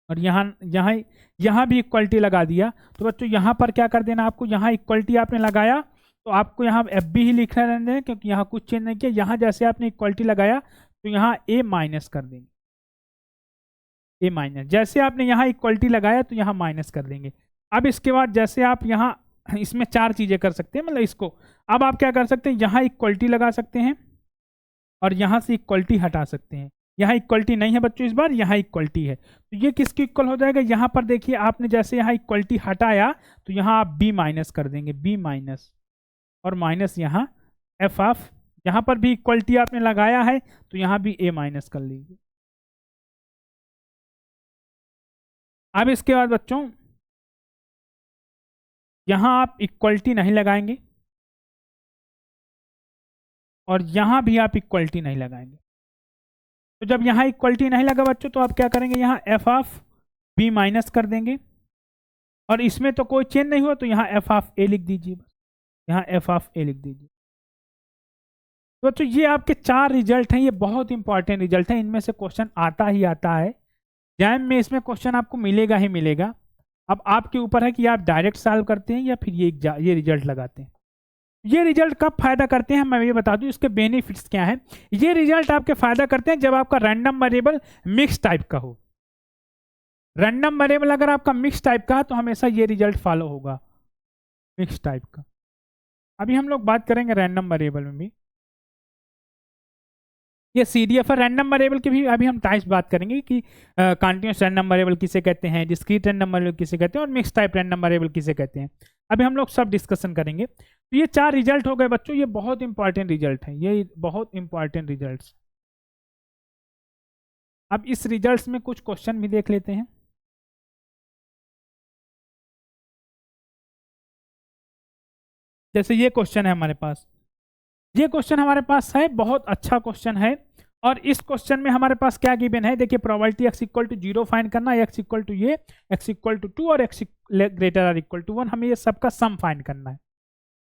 और यहां भी इक्वलिटी लगा दिया, तो बच्चों यहां पर क्या कर देना आपको, यहां इक्वलिटी आपने लगाया तो आपको यहाँ एफ बी ही लिखना रहने दें, क्योंकि यहाँ कुछ चेंज नहीं किया। यहाँ जैसे आपने इक्वलिटी लगाया तो यहाँ ए माइनस कर देंगे, ए माइनस, जैसे आपने यहाँ इक्वलिटी लगाया तो यहाँ माइनस कर देंगे। अब इसके बाद जैसे आप यहाँ इसमें 4 चीजें कर सकते हैं, मतलब इसको अब आप क्या कर सकते हैं, यहाँ इक्वलिटी लगा सकते हैं और यहाँ से इक्वलिटी हटा सकते हैं। यहाँ इक्वलिटी नहीं है बच्चों, इस बार यहाँ इक्वलिटी है, तो ये किसकी इक्वल हो जाएगा, यहाँ पर देखिए आपने जैसे यहाँ इक्वलिटी हटाया तो यहाँ आप बी माइनस कर देंगे, बी माइनस और माइनस यहाँ एफ ऑफ, यहाँ पर भी इक्वलिटी आपने लगाया है तो यहाँ भी ए माइनस कर लीजिए। अब इसके बाद बच्चों यहाँ आप इक्वलिटी नहीं लगाएंगे और यहाँ भी आप इक्वलिटी नहीं लगाएंगे। तो जब यहाँ इक्वलिटी नहीं लगा बच्चों तो आप क्या करेंगे, यहाँ एफ ऑफ बी माइनस कर देंगे और इसमें तो कोई चेंज नहीं हुआ तो यहाँ एफ ऑफ ए लिख दीजिए, बस यहाँ एफ ऑफ ए लिख दीजिए। तो बच्चों ये आपके 4 रिजल्ट हैं, ये बहुत इंपॉर्टेंट रिजल्ट है, इनमें से क्वेश्चन आता ही आता है एग्जाम में, इसमें क्वेश्चन आपको मिलेगा ही मिलेगा। अब आपके ऊपर है कि आप डायरेक्ट सॉल्व करते हैं या फिर ये रिजल्ट लगाते हैं। ये रिजल्ट कब फायदा करते हैं मैं ये बता दूं, इसके बेनिफिट्स क्या है। ये रिजल्ट आपके फायदा करते हैं जब आपका रैंडम वेरिएबल मिक्स टाइप का हो। रैंडम वेरिएबल अगर आपका मिक्स टाइप का है तो हमेशा ये रिजल्ट फॉलो होगा, मिक्स टाइप का। अभी हम लोग बात करेंगे रैंडम वेरिएबल में भी, ये CDF है। रैंडम वेरिएबल की भी अभी हम टाइप्स बात करेंगे कि कंटीन्यूअस रैंडम वेरिएबल किसे कहते हैं, डिस्क्रीट रैंडम वेरिएबल किसे कहते हैं और मिक्स टाइप रैंडम वेरिएबल किसे कहते हैं, अभी हम लोग सब डिस्कशन करेंगे। तो ये 4 रिजल्ट हो गए बच्चों, ये बहुत इंपॉर्टेंट रिजल्ट हैं, ये बहुत इंपॉर्टेंट रिजल्ट। अब इस रिजल्ट में कुछ क्वेश्चन भी देख लेते हैं। जैसे ये क्वेश्चन है हमारे पास, ये क्वेश्चन हमारे पास है, बहुत अच्छा क्वेश्चन है। और इस क्वेश्चन में हमारे पास क्या गिवन है, देखिए probability X equal to 0 find करना, एक्स इक्वल टू ये, एक्स इक्वल टू 2 और X greater or equal to 1, हमें ये सबका सम फाइंड करना है।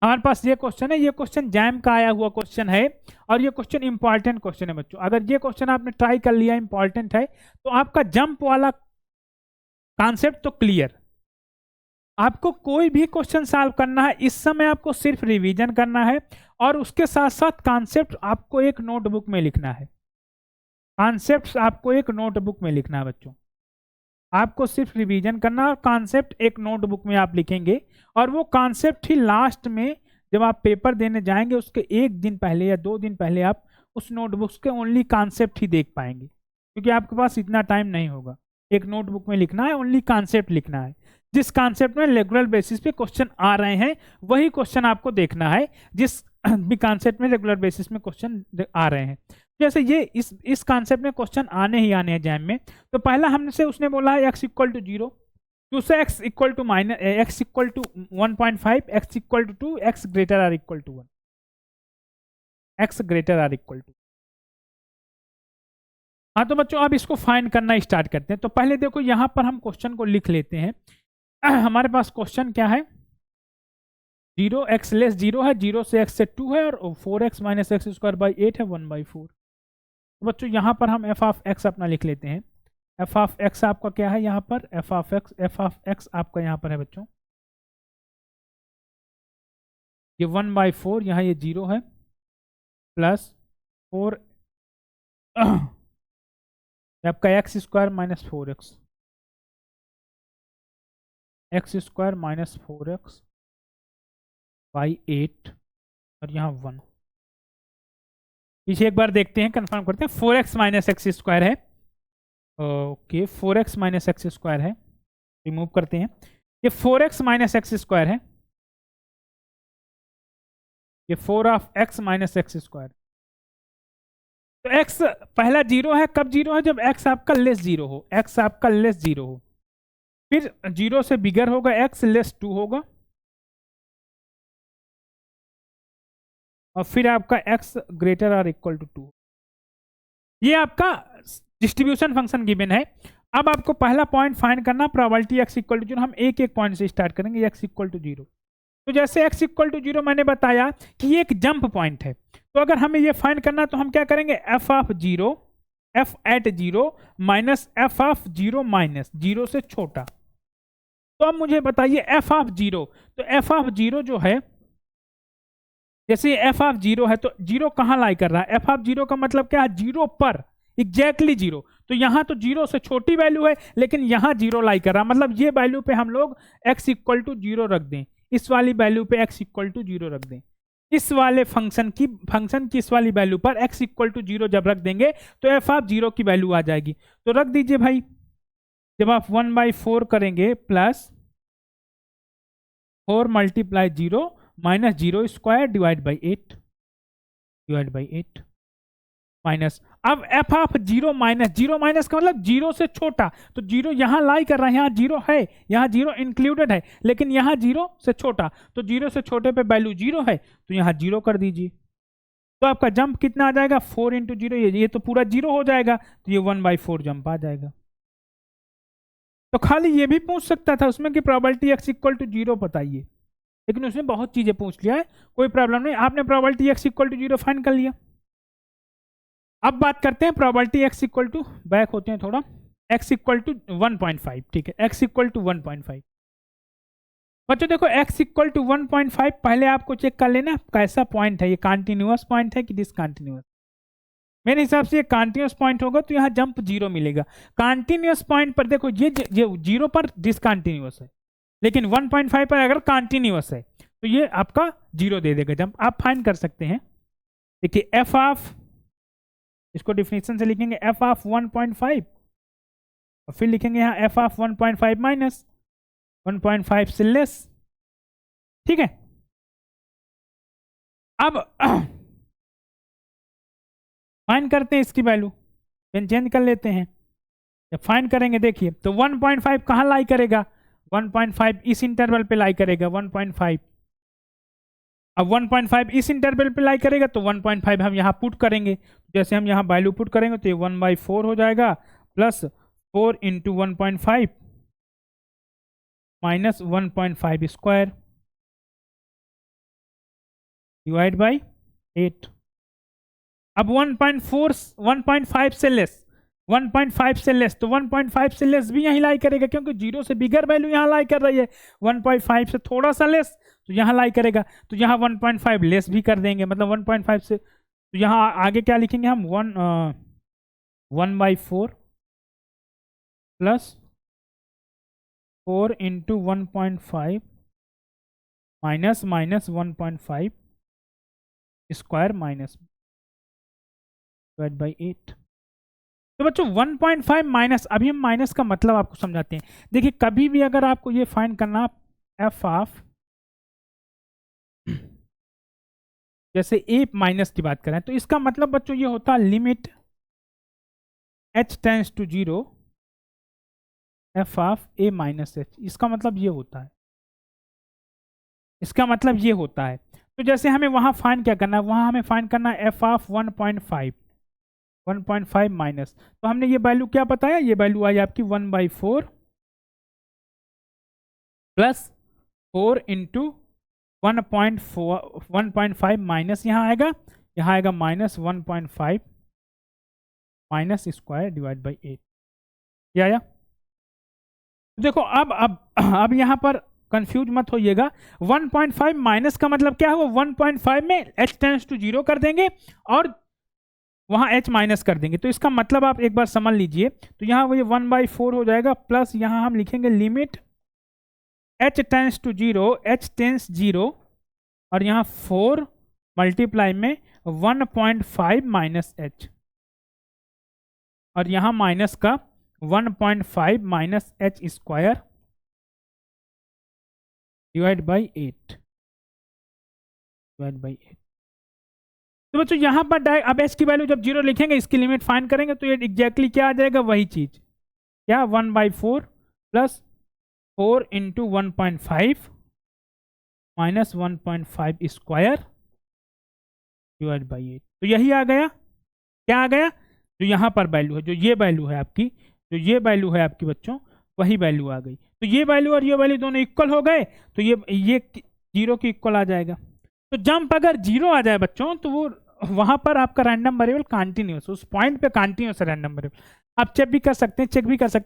हमारे पास ये क्वेश्चन है, ये क्वेश्चन जैम का आया हुआ क्वेश्चन है और ये क्वेश्चन इंपॉर्टेंट क्वेश्चन है बच्चों। अगर ये क्वेश्चन आपने ट्राई कर लिया, इंपॉर्टेंट है, तो आपका जंप वाला कॉन्सेप्ट तो क्लियर। आपको कोई भी क्वेश्चन सॉल्व करना है इस समय आपको सिर्फ रिवीजन करना है और उसके साथ साथ कॉन्सेप्ट आपको एक नोटबुक में लिखना है। कॉन्सेप्ट आपको एक नोटबुक में लिखना है बच्चों, आपको सिर्फ रिवीजन करना है, कॉन्सेप्ट एक नोटबुक में आप लिखेंगे और वो कॉन्सेप्ट ही लास्ट में जब आप पेपर देने जाएंगे उसके 1 दिन पहले या 2 दिन पहले आप उस नोटबुक के ओनली कॉन्सेप्ट ही देख पाएंगे, क्योंकि आपके पास इतना टाइम नहीं होगा। एक नोटबुक में लिखना है, ओनली कॉन्सेप्ट लिखना है। जिस कॉन्सेप्ट में रेगुलर बेसिस पे क्वेश्चन आ रहे हैं वही क्वेश्चन आपको देखना है, जिस भी कॉन्सेप्ट में रेगुलर बेसिस में क्वेश्चन आ रहे हैं। जैसे ये इस कॉन्सेप्ट में क्वेश्चन आने ही आने हैं एग्जाम में। तो पहला हमसे उसने बोला है एक्स इक्वल टू 0, दूसरा X equal to 1.5, X equal to 2, X greater or equal to 1। X greater or equal to. हाँ तो बच्चों अब इसको फाइंड करना स्टार्ट करते हैं। तो पहले देखो यहाँ पर हम क्वेश्चन को लिख लेते हैं। हमारे पास क्वेश्चन क्या है, 0x लेस 0 है, 0 से x से 2 है, और 4x minus x square by 8 है, 1/4। तो बच्चों यहाँ पर हम f ऑफ x अपना लिख लेते हैं। f ऑफ x आपका क्या है यहाँ पर, f ऑफ x आपका यहाँ पर है बच्चों ये 1/4, यहाँ ये 0 है, प्लस 4 आपका x square minus 4x, x square minus 4x by 8, और यहाँ 1। पीछे एक बार देखते हैं, कंफर्म करते हैं। 4x माइनस एक्स स्क्वायर है, okay 4x minus x square है, रिमूव करते हैं। ये 4x माइनस एक्स स्क्वायर है, ये 4 of x minus x square. तो x पहला 0 है, कब 0 है, जब x आपका लेस 0 हो, x आपका लेस 0 हो। फिर 0 से बिगर होगा, x लेस 2 होगा, और फिर आपका x greater or equal to 2। ये आपका डिस्ट्रीब्यूशन फंक्शन गिवन है। अब आपको पहला पॉइंट फाइंड करना, प्रोबेबिलिटी x इक्वल टू 0। हम एक एक पॉइंट से स्टार्ट करेंगे, x इक्वल टू 0। तो जैसे x इक्वल टू 0 मैंने बताया कि ये एक जंप पॉइंट है, तो अगर हमें ये फाइंड करना तो हम क्या करेंगे, f of 0, f at 0 minus f of 0 minus 0 से छोटा। तो अब मुझे बताइए f ऑफ 0, तो f ऑफ 0 जो है, जैसे f ऑफ 0 है तो 0 कहाँ लाई कर रहा है, f ऑफ 0 का मतलब क्या है, 0 पर एग्जैक्टली 0। तो यहाँ तो 0 से छोटी वैल्यू है, लेकिन यहाँ 0 लाई कर रहा है, मतलब ये वैल्यू पे हम लोग x इक्वल टू 0 रख दें, इस वाली वैल्यू पे x इक्वल टू 0 रख दें। इस वाले फंक्शन की इस वाली वैल्यू पर x इक्वल टू 0 जब रख देंगे तो f ऑफ 0 की वैल्यू आ जाएगी। तो रख दीजिए भाई, जब आप 1/4 करेंगे, plus 4 multiply 0 minus 0 square divide by 8 minus, अब f ऑफ 0 माइनस का मतलब 0 से छोटा, तो 0 यहाँ लाई कर रहा है, यहाँ 0 है, यहाँ 0 इंक्लूडेड है, लेकिन यहाँ 0 से छोटा, तो 0 से छोटे पे वैल्यू 0 है, तो यहाँ 0 कर दीजिए। तो आपका जंप कितना आ जाएगा, 4 इंटू 0, ये तो पूरा 0 हो जाएगा, तो ये 1/4 जंप आ जाएगा। तो खाली ये भी पूछ सकता था उसमें कि प्रोबेबिलिटी x इक्वल टू 0 बताइए, लेकिन उसने बहुत चीजें पूछ लिया है, कोई प्रॉब्लम नहीं, आपने probability x equal to 0 find कर लिया। अब बात करते हैं probability x equal to, back होते हैं थोड़ा, x इक्वल टू 1.5, ठीक है, x इक्वल टू 1.5। बच्चों देखो x इक्वल टू 1.5, पहले आपको चेक कर लेना कैसा पॉइंट है, ये कॉन्टिन्यूअस पॉइंट है कि डिसकॉन्टिन्यूअस। मेरे हिसाब से ये कॉन्टिन्यूअस पॉइंट होगा, तो यहाँ जंप 0 मिलेगा। कॉन्टिन्यूअस पॉइंट पर देखो ये 0 पर डिसकॉन्टिन्यूअस है, लेकिन 1.5 पर अगर कॉन्टिन्यूअस है तो ये आपका 0 दे देगा जंप। आप फाइंड कर सकते हैं, देखिए f ऑफ, इसको डिफिनेशन से लिखेंगे f ऑफ 1.5, और फिर लिखेंगे यहाँ f ऑफ 1.5 माइनस 1.5 से लेस, ठीक है। अब फाइंड करते हैं इसकी वैल्यू, पेन चेंज कर लेते हैं। जब फाइंड करेंगे देखिए, तो 1.5 कहाँ लाई करेगा, 1.5 इस इंटरवल पे लाई करेगा 1.5। अब 1.5 इस इंटरवल पे लाई करेगा, तो 1.5 हम यहाँ पुट करेंगे, जैसे हम यहाँ वैल्यू पुट करेंगे तो ये 1/4 हो जाएगा, plus 4 into 1.5 minus 1.5 square divide by 8। अब 1.5 से लेस, 1.5 से लेस, तो 1.5 से लेस भी यहीं लाई करेगा, क्योंकि 0 से बिगर वैल्यू यहाँ लाई कर रही है, 1.5 से थोड़ा सा लेस तो यहाँ लाई करेगा, तो यहाँ 1.5 लेस भी कर देंगे, मतलब 1.5 से, तो यहाँ आगे क्या लिखेंगे हम, 1/4 plus 4 into 1.5 minus 1.5 square minus divide by 8। तो बच्चों 1.5 माइनस, अभी हम माइनस का मतलब आपको समझाते हैं। देखिए कभी भी अगर आपको ये फाइंड करना, f ऑफ, जैसे a माइनस की बात करें, तो इसका मतलब बच्चों ये होता है limit h tends to 0 f of a minus h, इसका मतलब ये होता है, इसका मतलब ये होता है। तो जैसे हमें वहां फाइंड क्या करना है, वहां हमें फाइंड करना है एफ ऑफ 1.5 माइनस, तो हमने ये वैल्यू क्या बताया, ये वैल्यू आई आपकी 1/4 प्लस 4 इंटू 1.5 माइनस यहाँ आएगा minus 1.5 minus square divide by 8। ये आया। देखो अब यहाँ पर कंफ्यूज मत होइएगा, 1.5 माइनस का मतलब क्या है, 1.5 में h टेंड्स टू 0 कर देंगे और वहां h माइनस कर देंगे, तो इसका मतलब आप एक बार समझ लीजिए। तो यहाँ वो ये 1/4 हो जाएगा, प्लस यहाँ हम लिखेंगे limit h tends to 0, h tends 0 और यहाँ 4 मल्टीप्लाई में 1.5 माइनस h और यहाँ माइनस का 1.5 minus h square divide by 8 तो बच्चों यहाँ पर अब h की वैल्यू जब 0 लिखेंगे, इसकी लिमिट फाइंड करेंगे, तो ये एग्जैक्टली क्या आ जाएगा, वही चीज क्या 1/4 plus 4 into 1.5 minus 1.5 square divide by 8। तो यही आ गया, क्या आ गया, जो यहाँ पर वैल्यू है, जो ये वैल्यू है आपकी बच्चों, वही वैल्यू आ गई। तो ये वैल्यू और ये वैल्यू दोनों इक्वल हो गए, तो ये 0 के इक्वल आ जाएगा। तो जंप अगर 0 आ जाए बच्चों, तो वो वहां पर आपका रैंडम वेरिएबल कंटिन्यूअस, उस पॉइंट पे कंटिन्यूअस रैंडम वेरिएबल आप चेक भी कर सकते हैं,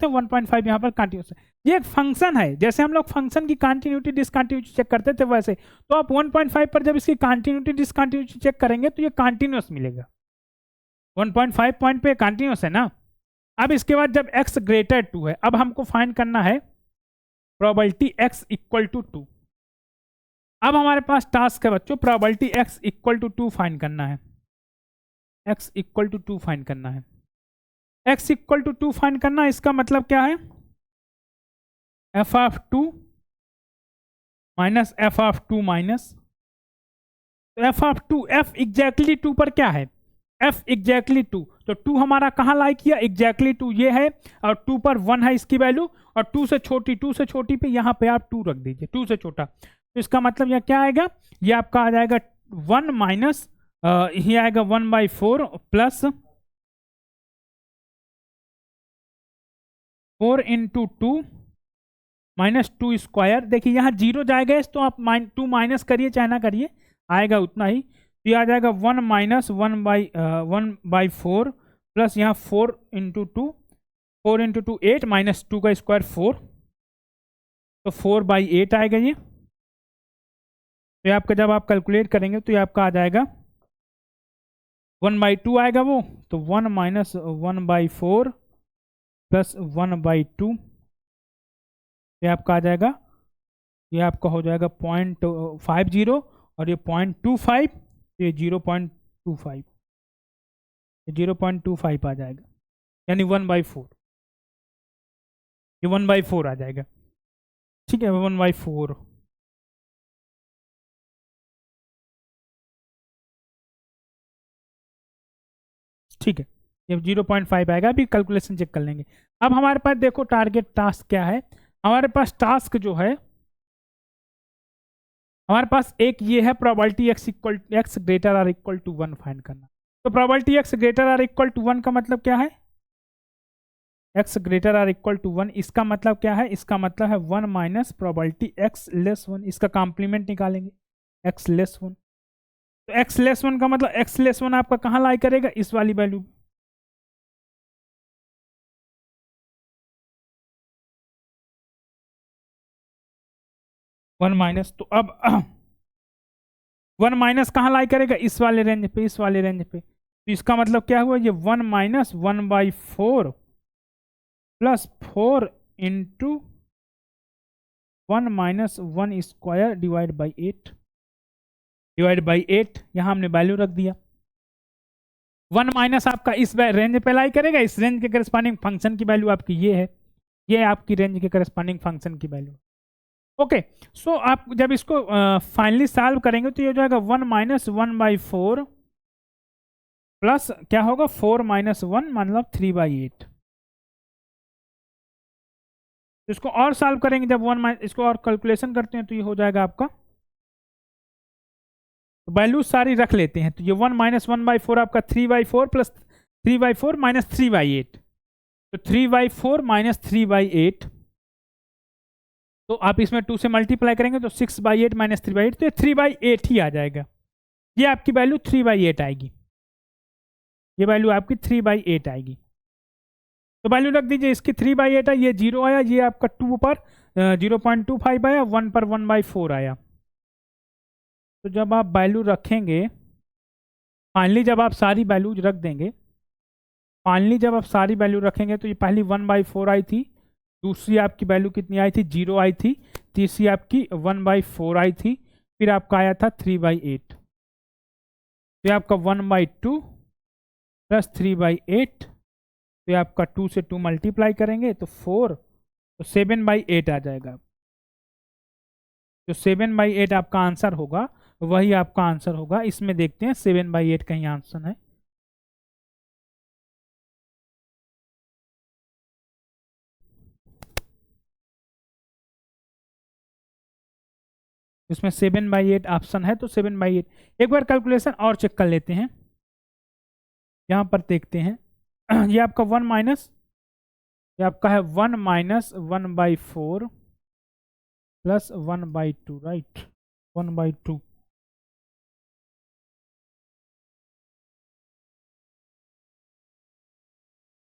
1.5 यहाँ पर कंटिन्यूअस है। ये एक फंक्शन है, जैसे हम लोग फंक्शन की कंटिन्यूटी डिसकंटिन्यूटी चेक करते थे वैसे, तो आप 1.5 पर जब इसकी कंटिन्यूटी डिसकंटिन्यूटी चेक करेंगे तो ये कंटिन्यूअस मिलेगा। 1.5 पॉइंट पे कंटिन्यूअस है ना। अब इसके बाद जब x ग्रेटर 2 है, अब हमको फाइंड करना है प्रोबेबिलिटी x इक्वल टू 2। अब हमारे पास टास्क है बच्चों, probability x equal to 2 find करना है, x इक्वल टू 2 फाइंड करना है। x इक्वल टू 2 फाइंड करना, इसका मतलब क्या है, f of 2 minus f of 2 minus, तो f ऑफ 2, f एग्जैक्टली 2 पर क्या है, f एग्जैक्टली 2, तो 2 हमारा कहाँ लाई किया, एग्जैक्टली 2 ये है, और 2 पर 1 है इसकी वैल्यू, और 2 से छोटी पे यहाँ पे आप 2 रख दीजिए, 2 से छोटा, तो इसका मतलब यह क्या आएगा, ये आपका आ जाएगा 1 माइनस ये आएगा 1/4 प्लस 4 इंटू 2 माइनस 2 स्क्वायर। देखिए यहाँ 0 जाएगा, तो आप 2 माइनस करिए चाहे ना करिए, आएगा उतना ही, तो ये आ जाएगा 1 माइनस 1/4 प्लस यहाँ 4 इंटू 2, 4 इंटू 2 8 माइनस 2 का स्क्वायर 4, तो 4/8 आएगा ये। तो आपका जब आप कैलकुलेट करेंगे तो ये आपका आ जाएगा 1/2 आएगा वो, तो 1 माइनस 1/4 प्लस 1/2, ये आपका आ जाएगा, ये आपका हो जाएगा 0.50 और ये 0.25, ये 0.25, ये 0.25 आ जाएगा, यानी 1/4, ये 1/4 आ जाएगा, ठीक है 1/4। ठीक है, ये 0.5 आएगा, अभी कैलकुलेशन चेक कर लेंगे। अब हमारे पास देखो टारगेट टास्क क्या है, हमारे पास टास्क जो है, हमारे पास एक ये है probability x greater or equal to 1 find करना। तो probability x greater or equal to 1 का मतलब क्या है, x greater or equal to 1, इसका मतलब क्या है, इसका मतलब है 1 माइनस प्रोबेबिलिटी x लेस 1, इसका कॉम्प्लीमेंट निकालेंगे x लेस 1। तो x लेस 1 का मतलब x लेस 1 आपका कहाँ लाई करेगा, इस वाली वैल्यू, वन माइनस, तो अब 1 माइनस कहाँ लाई करेगा, इस वाले रेंज पे, इस वाले रेंज पे, तो इसका मतलब क्या हुआ, ये 1 minus 1/4 plus 4 into 1 minus 1 square divide by 8 यहाँ हमने वैल्यू रख दिया। 1 माइनस आपका इस रेंज पे लाई करेगा, इस रेंज के करस्पॉन्डिंग फंक्शन की वैल्यू आपकी ये है, ये आपकी रेंज के करस्पॉन्डिंग फंक्शन की वैल्यू। ओके, सो आप जब इसको फाइनली सॉल्व करेंगे तो ये हो जाएगा 1 माइनस 1/4 प्लस क्या होगा 4 माइनस 1 मतलब 3/8। इसको और सॉल्व करेंगे, जब इसको और कैलकुलेशन करते हैं तो ये हो जाएगा आपका तो वैल्यू सारी रख लेते हैं। तो ये 1 माइनस 1/4 आपका 3/4 प्लस 3/4 माइनस 3/8, तो 3/4 माइनस 3/8, तो आप इसमें 2 से मल्टीप्लाई करेंगे तो 6/8 माइनस 3/8, तो ये 3/8 ही आ जाएगा। ये आपकी वैल्यू 3/8 आएगी, ये वैल्यू आपकी 3/8 आएगी। तो वैल्यू रख दीजिए, इसकी 3/8 है, ये 0 आया, ये आपका 2 पर 0.25 आया, 1 पर 1/4 आया। तो जब आप वैल्यू रखेंगे, फाइनली जब आप सारी वैल्यूज रख देंगे, फाइनली जब आप सारी वैल्यू रखेंगे तो ये पहली 1/4 आई थी, दूसरी आपकी वैल्यू कितनी आई थी, 0 आई थी, तीसरी आपकी 1/4 आई थी, फिर आपका आया था 3/8, तो आपका 1/2 प्लस 3/8, तो ये आपका 2 से 2 मल्टीप्लाई करेंगे तो 4, तो 7/8 आ जाएगा। जो 7/8 आपका आंसर होगा वही आपका आंसर होगा। इसमें देखते हैं 7/8 कहीं आंसर है। इसमें 7/8 ऑप्शन है, तो 7/8 एक बार कैलकुलेशन और चेक कर लेते हैं। यहां पर देखते हैं ये आपका 1 माइनस, ये आपका है 1 माइनस 1/4 प्लस 1/2, राइट, 1/2,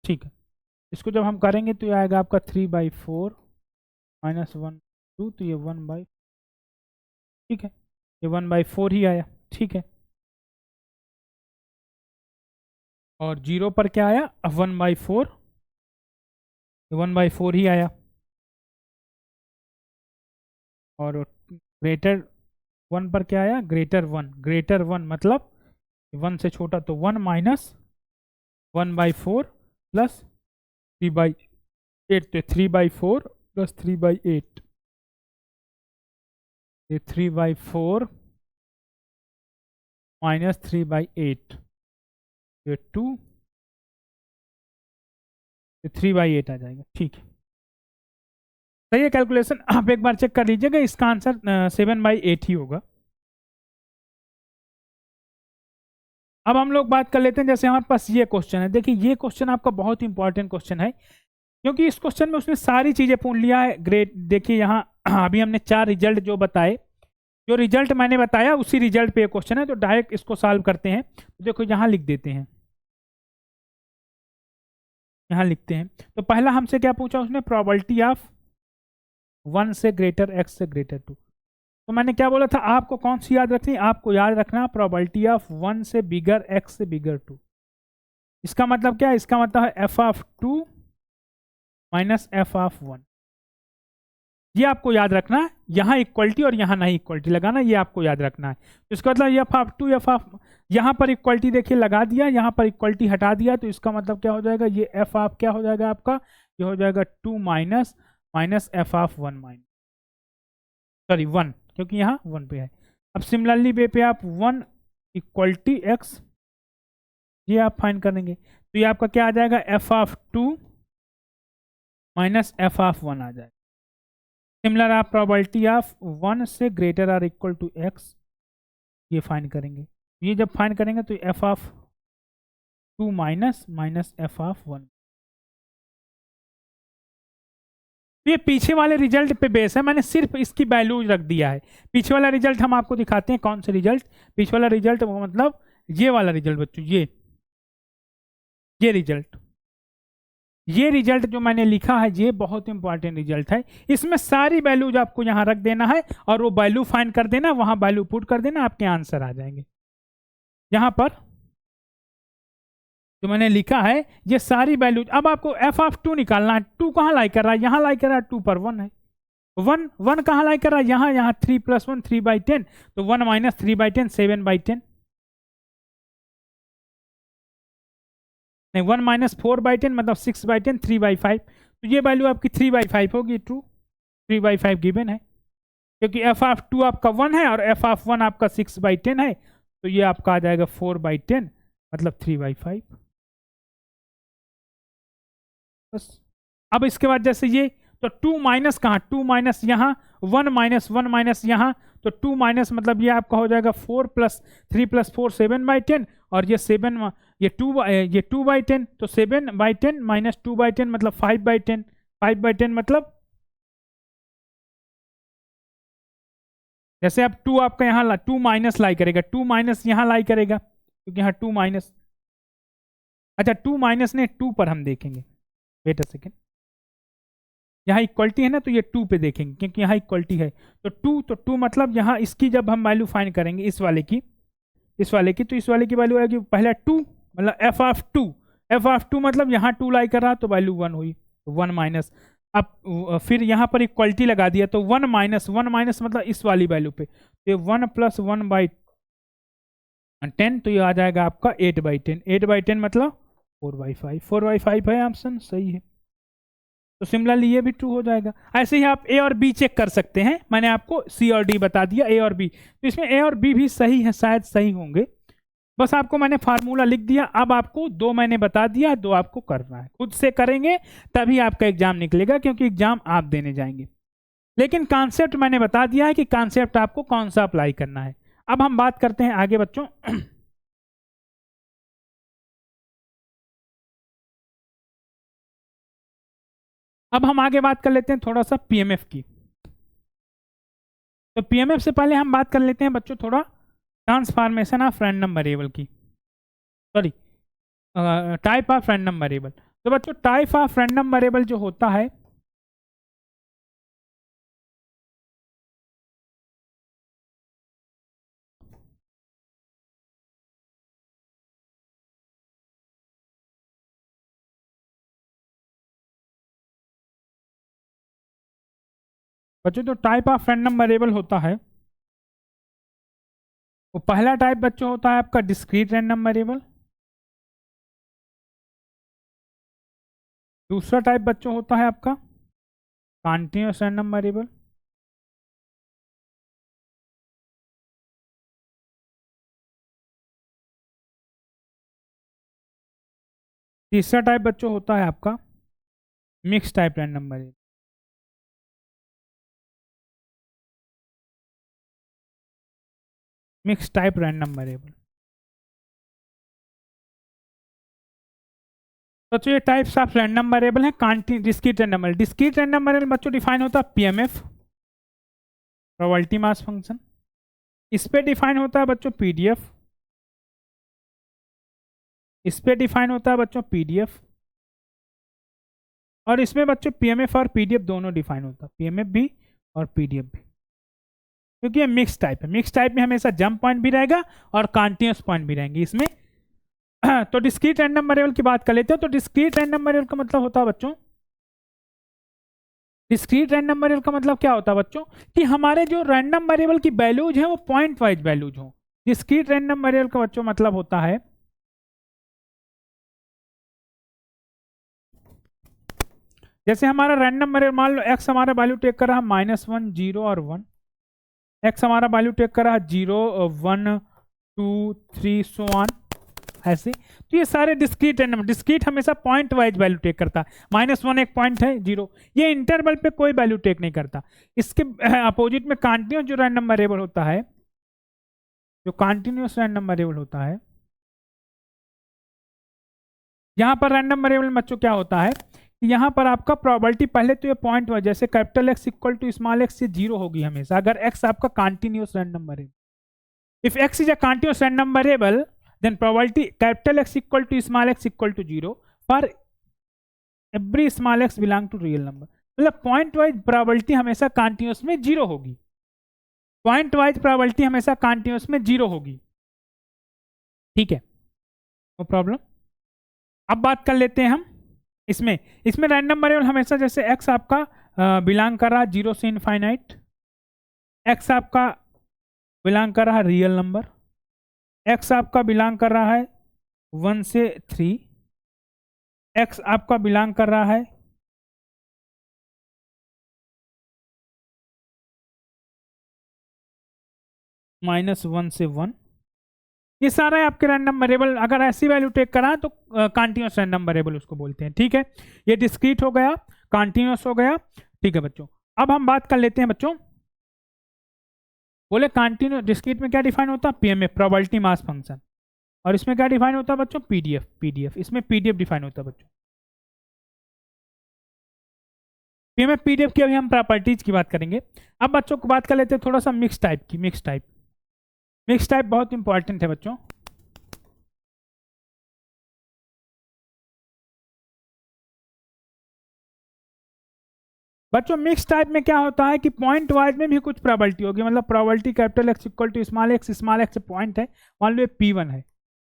ठीक है। इसको जब हम करेंगे तो ये आएगा आपका 3/4 माइनस 1/2, तो ये 1/, ठीक है, ये 1/4 ही आया, ठीक है। और 0 पर क्या आया, 1/4, 1/4 ही आया। और ग्रेटर 1 पर क्या आया, ग्रेटर 1 मतलब 1 से छोटा, तो 1 माइनस 1/4 प्लस 3/8, तो 3/4 प्लस 3/8, ये 3/4 माइनस 3/8, ये 2, ये 3/8 आ जाएगा, ठीक है। सही है कैलकुलेशन, आप एक बार चेक कर लीजिएगा, इसका आंसर 7/8 ही होगा। अब हम लोग बात कर लेते हैं, जैसे हमारे पास ये क्वेश्चन है, देखिए ये क्वेश्चन आपका बहुत इंपॉर्टेंट क्वेश्चन है, क्योंकि इस क्वेश्चन में उसने सारी चीजें पूछ लिया है। ग्रेड देखिए यहाँ अभी हमने 4 रिजल्ट जो बताए, जो रिजल्ट मैंने बताया उसी रिजल्ट पे ये क्वेश्चन है, तो डायरेक्ट इसको सॉल्व करते हैं। तो देखो यहाँ लिख देते हैं, यहाँ लिखते हैं। तो पहला हमसे क्या पूछा उसने, प्रोबेबिलिटी ऑफ 1 से ग्रेटर x से ग्रेटर 2। तो मैंने क्या बोला था, आपको कौन सी याद रखनी, आपको याद रखना प्रोबेबिलिटी ऑफ 1 से बिगर x से बिगर 2। इसका मतलब क्या है, इसका मतलब है f(2) माइनस f(1). ये आपको याद रखना है, यहाँ इक्वलिटी और यहाँ नहीं इक्वलिटी लगाना, ये आपको याद रखना है। तो इसका मतलब f(2) यहाँ पर इक्वलिटी देखिए लगा दिया, यहाँ पर इक्वलिटी हटा दिया, तो इसका मतलब क्या हो जाएगा, ये f() क्या हो जाएगा आपका, ये हो जाएगा 2 माइनस f(1) माइनस, सॉरी 1, क्योंकि यहाँ 1 पे है। अब सिमिलरली वे पे आप 1 इक्वलिटी x, ये आप फाइंड करेंगे, तो ये आपका क्या आ जाएगा, f(2) माइनस f(1) आ जाएगा। सिमिलर आप प्रोबेबिलिटी ऑफ 1 से greater or equal to x, ये फाइंड करेंगे। ये जब फाइंड करेंगे तो f(2) माइनस f(1). तो ये पीछे वाले रिजल्ट पे बेस है, मैंने सिर्फ इसकी वैल्यू रख दिया है। पीछे वाला रिजल्ट हम आपको दिखाते हैं, कौन से रिजल्ट, पीछे वाला रिजल्ट मतलब ये वाला रिजल्ट बच्चों, ये रिजल्ट जो मैंने लिखा है, ये बहुत इंपॉर्टेंट रिजल्ट है। इसमें सारी वैल्यूज आपको यहाँ रख देना है और वो वैल्यू फाइंड कर देना, वहां वैल्यू पुट कर देना, आपके आंसर आ जाएंगे। यहाँ पर जो मैंने लिखा है ये सारी वैल्यूज, अब आपको f(2) निकालना है। 2 कहाँ लाई कर रहा है, यहाँ लाई कर रहा है, 2 पर 1 है, 1 कहाँ लाई कर रहा है, यहाँ 3 + 1 3/10, तो 1 माइनस 3/10 7/10, नहीं 1 माइनस 4/10 मतलब 6/10 3/5, तो ये वैल्यू आपकी 3/5 होगी, ट्रू 3/5 गिवन है, क्योंकि f(2) आपका 1 है और f(1) आपका 6/10 है, तो ये आपका आ जाएगा 4/10 मतलब 3/5 बस। अब इसके बाद जैसे ये, तो 2 माइनस कहाँ, 2 माइनस यहाँ, 1 माइनस 1 माइनस यहाँ, तो 2 माइनस मतलब ये आपका हो जाएगा 4 प्लस 3 प्लस 4 7/10, और ये 7 ये 2/10, तो 7/10 माइनस 2/10 मतलब 5/10, 5/10 मतलब जैसे अब 2 आपका यहाँ 2 माइनस लाई करेगा, 2 माइनस यहाँ लाई करेगा क्योंकि यहाँ 2 माइनस, अच्छा 2 माइनस ने 2 पर हम देखेंगे, वेट अ सेकेंड, यहाँ इक्वलिटी है ना तो ये 2 पे देखेंगे क्योंकि यहाँ इक्वलिटी है, तो 2 मतलब यहाँ इसकी जब हम वैल्यू फाइंड करेंगे इस वाले की, तो इस वाले की वैल्यू आएगी पहला 2 मतलब f(2) मतलब यहाँ 2 लाई कर रहा तो वैल्यू 1 हुई, तो 1 माइनस, अब फिर यहाँ पर इक्वलिटी लगा दिया तो 1 माइनस मतलब इस वाली वैल्यू पे, तो ये 1 प्लस 1/10, तो ये आ जाएगा आपका 8/10, 8/10 मतलब 4/5, 4/5 है ऑप्शन सही है। तो सिमिलरली ये भी ट्रू हो जाएगा। ऐसे ही आप ए और बी चेक कर सकते हैं, मैंने आपको सी और डी बता दिया, ए और बी, तो इसमें ए और बी भी सही है, शायद सही होंगे, बस आपको मैंने फार्मूला लिख दिया। अब आपको 2 मैंने बता दिया, 2 आपको करना है, खुद से करेंगे तभी आपका एग्जाम निकलेगा, क्योंकि एग्जाम आप देने जाएंगे, लेकिन कॉन्सेप्ट मैंने बता दिया है कि कॉन्सेप्ट आपको कौन सा अप्लाई करना है। अब हम बात करते हैं आगे बच्चों। अब हम आगे बात कर लेते हैं थोड़ा सा पीएमएफ की। तो पीएमएफ से पहले हम बात कर लेते हैं बच्चों थोड़ा ट्रांसफॉर्मेशन ऑफ रैंडम वेरिएबल की, sorry type of random variable. तो बच्चों टाइप ऑफ रैंडम वेरिएबल जो होता है, बच्चों जो टाइप ऑफ रैंडम वेरिएबल होता है, वो पहला टाइप बच्चों होता है आपका डिस्क्रीट रैंडम वेरिएबल, दूसरा टाइप बच्चों होता है आपका कॉन्टिन्यूअस रैंडम वेरिएबल, तीसरा टाइप बच्चों होता है आपका mix type random variable. Mix type random variable. बच्चों ये टाइप्स ऑफ रैंडम वेरिएबल हैं। Discrete random variable, discrete random variable बच्चों डिफाइन होता है पीएमएफ, प्रोबेबिलिटी मास फंक्शन। इस पे डिफाइन होता है बच्चों पीडीएफ, इस पे डिफाइन होता है बच्चों पीडीएफ, और इसमें बच्चों पीएमएफ और पीडीएफ दोनों डिफाइन होता है, पीएमएफ भी और पीडीएफ भी, क्योंकि ये मिक्स टाइप है। मिक्स टाइप में हमेशा जंप पॉइंट भी रहेगा और कॉन्टिन्यूअस पॉइंट भी रहेंगे इसमें। तो डिस्क्रीट रैंडम वेरिएबल की बात कर लेते हैं। तो डिस्क्रीट रैंडम वेरिएबल का मतलब होता है बच्चों, डिस्क्रीट रैंडम वेरिएबल का मतलब क्या होता है बच्चों, कि हमारे जो रैंडम वेरिएबल की वैल्यूज हैं वो पॉइंट वाइज वैल्यूज हो। डिस्क्रीट रैंडम वेरिएबल का बच्चों मतलब होता है, जैसे हमारा रैंडम वेरिएबल मान लो एक्स हमारा वैल्यू टेक कर रहा है -1 0 और 1, एक्स हमारा वैल्यू टेक कर रहा है 0 1 2 3 सो ऑन ऐसे। तो ये सारे डिस्क्रीट रैंडम, डिस्क्रीट हमेशा पॉइंट वाइज वैल्यू टेक करता है, -1 एक पॉइंट है 0, ये इंटरवल पे कोई वैल्यू टेक नहीं करता। इसके अपोजिट में कॉन्टिन्यूस जो रैंडम वेरिएबल होता है, जो कॉन्टिन्यूस रैंडम वेरिएबल होता है, यहाँ पर रैंडम वेरिएबल बच्चों क्या होता है, यहाँ पर आपका प्रोबेबिलिटी पहले तो ये पॉइंट वाइज, जैसे capital X equal to small x, ये 0 होगी हमेशा अगर एक्स आपका continuous random variable. If X is a continuous random variable then probability capital X equal to small x equal to 0 for every small x belong to real number। मतलब point wise probability हमेशा continuous में 0 होगी, point wise probability हमेशा continuous में 0 होगी, ठीक है, no problem. अब बात कर लेते हैं हम इसमें रैंडम वेरिएबल हमेशा जैसे x आपका बिलोंग कर रहा है 0 से इनफाइनाइट, x आपका बिलोंग कर रहा है रियल नंबर, x आपका बिलोंग कर रहा है 1 से 3, x आपका बिलोंग कर रहा है -1 से 1। ये सारा है आपके रैंडम वेरिएबल, अगर ऐसी वैल्यू टेक करा तो कॉन्टिन्यूस रैंडम वेरिएबल उसको बोलते हैं, ठीक है। ये डिस्क्रीट हो गया, कॉन्टिन्यूस हो गया, ठीक है बच्चों। अब हम बात कर लेते हैं बच्चों बोले कंटिन्यू डिस्क्रीट में क्या डिफाइन होता है, पीएमएफ प्रोबेबिलिटी मास फंक्शन, और इसमें क्या डिफाइन होता है बच्चों, पीडीएफ, पीडीएफ इसमें पीडीएफ डिफाइन होता है बच्चों। पीएमएफ पीडीएफ की अभी हम प्रॉपर्टीज की बात करेंगे। अब बच्चों को बात कर लेते हैं थोड़ा सा मिक्स टाइप की। मिक्स टाइप बहुत इंपॉर्टेंट है बच्चों। बच्चों मिक्स टाइप में क्या होता है कि पॉइंट वाइज में भी कुछ प्रोबेबिलिटी होगी, मतलब probability capital X equal to small X point है, मान लो P1 है,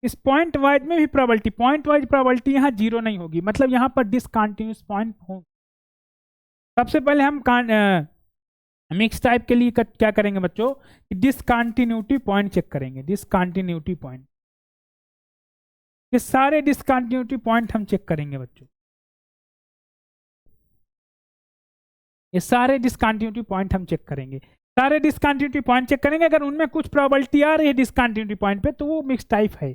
इस पॉइंट वाइज में भी प्रोबेबिलिटी, पॉइंट वाइज प्रोबेबिलिटी यहाँ जीरो नहीं होगी, मतलब यहाँ पर डिसकंटिन्यूअस पॉइंट हो। सबसे पहले हम मिक्स टाइप के लिए क्या करेंगे बच्चों, डिसकंटिन्यूटी पॉइंट चेक करेंगे, डिसकंटिन्यूटी पॉइंट, ये सारे डिसकंटिन्यूटी पॉइंट हम चेक करेंगे बच्चों, ये सारे डिसकंटिन्यूटी पॉइंट हम चेक करेंगे, सारे डिसकंटिन्यूटी पॉइंट चेक करेंगे। अगर उनमें कुछ प्रोबेबिलिटी आ रही है डिसकंटिन्यूटी पॉइंट पे तो वो मिक्स टाइप है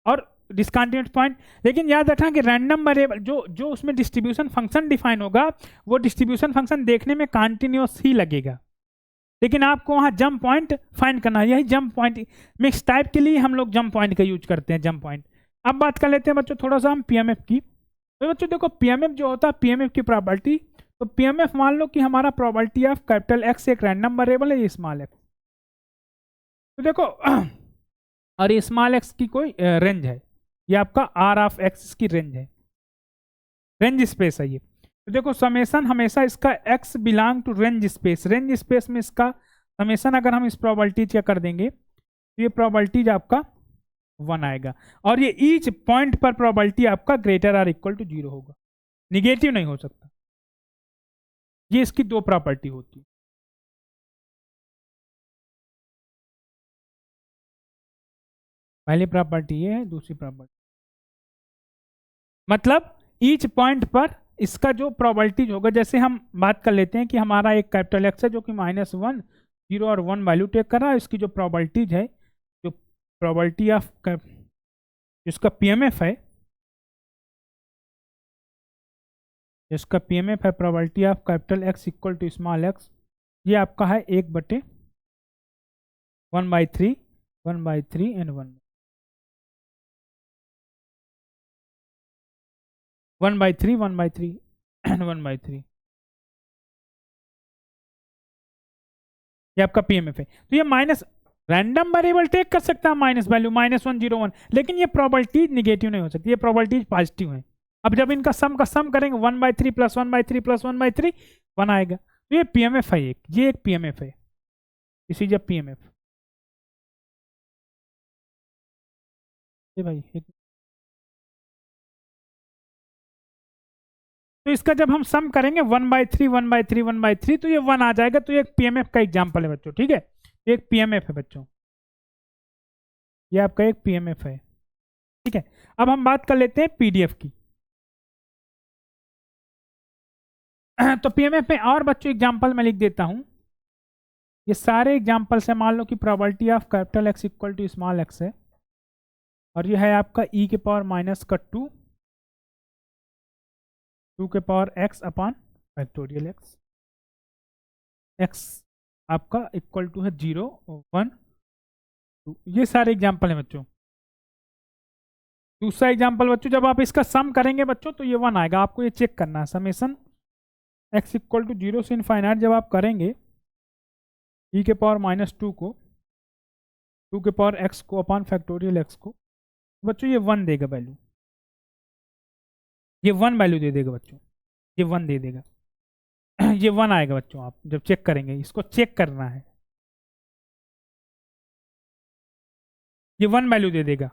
और डिसकंटिन्यूटी पॉइंट। लेकिन याद रखना कि रैंडम वेरिएबल जो उसमें डिस्ट्रीब्यूशन फंक्शन डिफाइन होगा वो डिस्ट्रीब्यूशन फंक्शन देखने में कंटिन्यूअस ही लगेगा, लेकिन आपको वहाँ जंप पॉइंट फाइंड करना है। यही जंप पॉइंट मिक्स टाइप के लिए हम लोग जंप पॉइंट का यूज करते हैं, जंप पॉइंट। अब बात कर लेते हैं बच्चों थोड़ा सा हम पीएमएफ की। तो बच्चों देखो पीएमएफ जो होता है, पीएमएफ की प्रॉपर्टी, तो पीएमएफ मान लो कि हमारा प्रोबेबिलिटी ऑफ कैपिटल एक्स एक रैंडम वेरिएबल है, ये स्मॉल एक्स, तो देखो और ये स्मॉल एक्स की कोई रेंज है, ये आपका आर ऑफ एक्स की रेंज है, रेंज स्पेस है ये। तो देखो समेसन हमेशा इसका x belong to range space, range space में इसका समेसन अगर हम इस प्रोबेबिलिटी का कर देंगे तो ये प्रोबेबिलिटी आपका 1 आएगा, और ये ईच पॉइंट पर प्रोबेबिलिटी आपका ग्रेटर आर इक्वल टू 0 होगा, निगेटिव नहीं हो सकता। ये इसकी दो प्रॉपर्टी होती है। पहली प्रॉपर्टी ये है, दूसरी प्रॉपर्टी मतलब ईच पॉइंट पर इसका जो प्रोबेबिलिटी होगा, जैसे हम बात कर लेते हैं कि हमारा एक कैपिटल एक्स है जो कि -1 0 और 1 वैल्यू टेक कर रहा है, इसकी जो प्रोबेबिलिटीज है, जो प्रोबेबिलिटी ऑफ जिसका पीएमएफ है, जिसका पीएमएफ है probability of capital X equal to small x, ये आपका है 1/3 1/3 एंड 1/3 1/3 एंड 1/3, ये आपका पीएमएफ है। तो ये माइनस रैंडम वेरिएबल टेक कर सकता है माइनस वैल्यू -1 0 1, लेकिन ये प्रोबेबिलिटी निगेटिव नहीं हो सकती, ये प्रोबेबिलिटी पॉजिटिव है। अब जब इनका सम करेंगे 1/3 + 1/3 + 1/3 1 आएगा, तो ये पीएमएफ है, ये एक पीएमएफ है, इसी जब पीएमएफ ये भाई एक, तो इसका जब हम सम करेंगे 1/3 1/3 1/3 तो ये 1 आ जाएगा, तो ये एक पीएमएफ का एग्जांपल है बच्चों, ठीक है, एक पीएमएफ है बच्चों, ये आपका एक पीएमएफ है, ठीक है। अब हम बात कर लेते हैं पीडीएफ की। तो पीएमएफ में और बच्चों एग्जांपल मैं लिख देता हूं, ये सारे एग्जांपल से मान लो कि probability of capital X equal to small x है, और ये है आपका e⁻² 2x upon factorial x, x आपका इक्वल टू है 0 1 2, ये सारे एग्जांपल हैं बच्चों। दूसरा एग्जांपल बच्चों, जब आप इसका सम करेंगे बच्चों तो ये 1 आएगा, आपको ये चेक करना है, समेसन x इक्वल टू 0 से इनफाइनाइट जब आप करेंगे e⁻² को 2x को अपॉन फैक्टोरियल एक्स को, बच्चों ये 1 देगा वैल्यू, ये 1 वैल्यू दे देगा बच्चों, ये 1 दे देगा ये 1 आएगा बच्चों, आप जब चेक करेंगे, इसको चेक करना है, ये 1 वैल्यू दे देगा।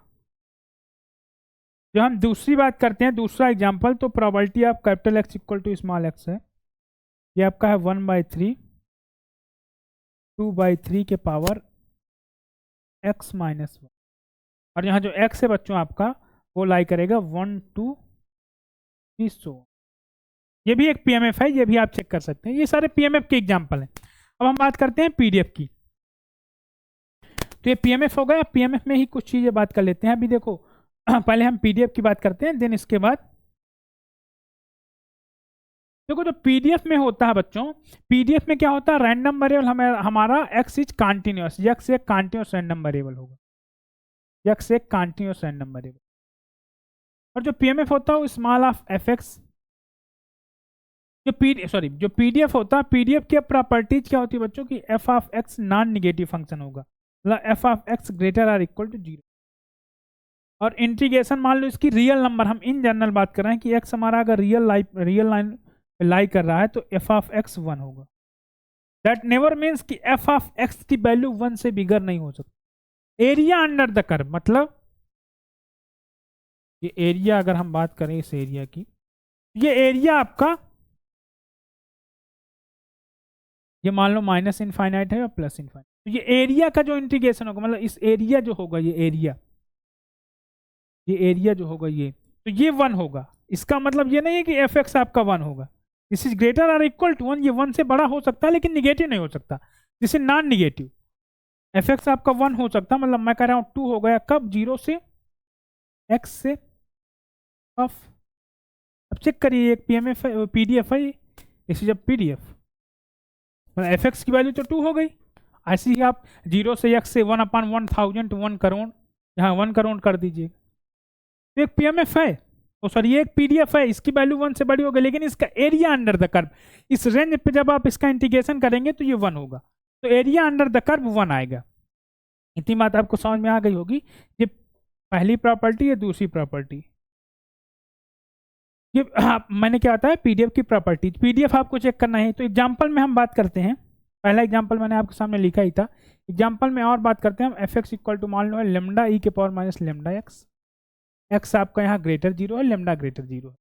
जब हम दूसरी बात करते हैं, दूसरा एग्जांपल, तो probability of capital X equal to small x है, ये आपका है 1/3 2/3 के पावर x -1, और यहाँ जो x है बच्चों आपका वो लाई करेगा 1 2 3 100। ये भी एक पीएमएफ है, ये भी आप चेक कर सकते हैं, ये सारे पीएमएफ के एग्जांपल हैं। अब हम बात करते हैं पीडीएफ की। तो ये पीएमएफ हो गया, पीएमएफ में ही कुछ चीजें बात कर लेते हैं। अभी देखो पहले हम पीडीएफ की बात करते हैं, देन इसके बाद देखो जो पीडीएफ में होता है बच्चों, पीडीएफ में क्या होता है, रैंडम वेरिएबल हमारा एक्स इज कॉन्टिन्यूअस, एक्स एक कॉन्टिन्यूअस रैंडम वेरिएबल होगा, एक्स एक कॉन्टिन्यूअस रैंडम वेरिएबल। और जो पीएमएफ होता है वो स्मॉल ऑफ एफ एक्स, जो पीडीएफ होता है, पीडीएफ की प्रॉपर्टीज क्या होती है बच्चों की, f of x non negative function होगा, मतलब f of x greater or equal to 0। और इंटीग्रेशन मान लो इसकी रियल नंबर, हम इन जनरल बात कर रहे हैं कि एक्स हमारा अगर रियल लाइन लाई कर रहा है तो एफ ऑफ एक्स 1 होगा। दैट नेवर मीन्स कि एफ ऑफ एक्स की वैल्यू 1 से बिगर नहीं हो सकती। एरिया अंडर द कर्व, मतलब ये एरिया अगर हम बात करें इस एरिया की, ये एरिया आपका, ये मान लो माइनस इनफाइनाइट है और प्लस इनफाइनाइट, तो ये एरिया का जो इंटीग्रेशन होगा, मतलब इस एरिया जो होगा, ये एरिया जो होगा ये, तो ये 1 होगा। इसका मतलब ये नहीं है कि एफ एक्स आपका 1 होगा, this is greater or equal to 1, ये 1 से बड़ा हो सकता है लेकिन निगेटिव नहीं हो सकता, this is non negative. F x आपका 1 हो सकता है, मतलब मैं कह रहा हूँ 2 हो गया, कब, 0 से एक्स से ऑफ। अब चेक करिए, एक पीएमएफ है, पीडीएफ है, इसी जब पीडीएफ, मतलब एफ एक्स की वैल्यू तो 2 हो गई। ऐसे ही आप 0 से एक्स से 1/1000 1 करोड़, यहाँ 1 करोड़ कर दीजिए, एक पीएमएफ है, तो सॉरी ये एक पीडीएफ है, इसकी वैल्यू 1 से बड़ी होगी, लेकिन इसका एरिया अंडर द कर्व, इस रेंज पे जब आप इसका इंटीग्रेशन करेंगे तो ये 1 होगा, तो एरिया अंडर द कर्व 1 आएगा। इतनी बात आपको समझ में आ गई होगी। ये पहली प्रॉपर्टी, ये दूसरी प्रॉपर्टी, ये मैंने क्या बताया, पीडीएफ की प्रॉपर्टी, पीडीएफ आपको चेक करना है। तो एग्जाम्पल में हम बात करते हैं, पहला एग्जाम्पल मैंने आपके सामने लिखा ही था, एग्जाम्पल में और बात करते हैं हम, एफ एक्स इक्वल टू मान लो है लेमडा ई के power minus lambda x, x आपका यहाँ ग्रेटर 0 है, लेमडा ग्रेटर 0 है,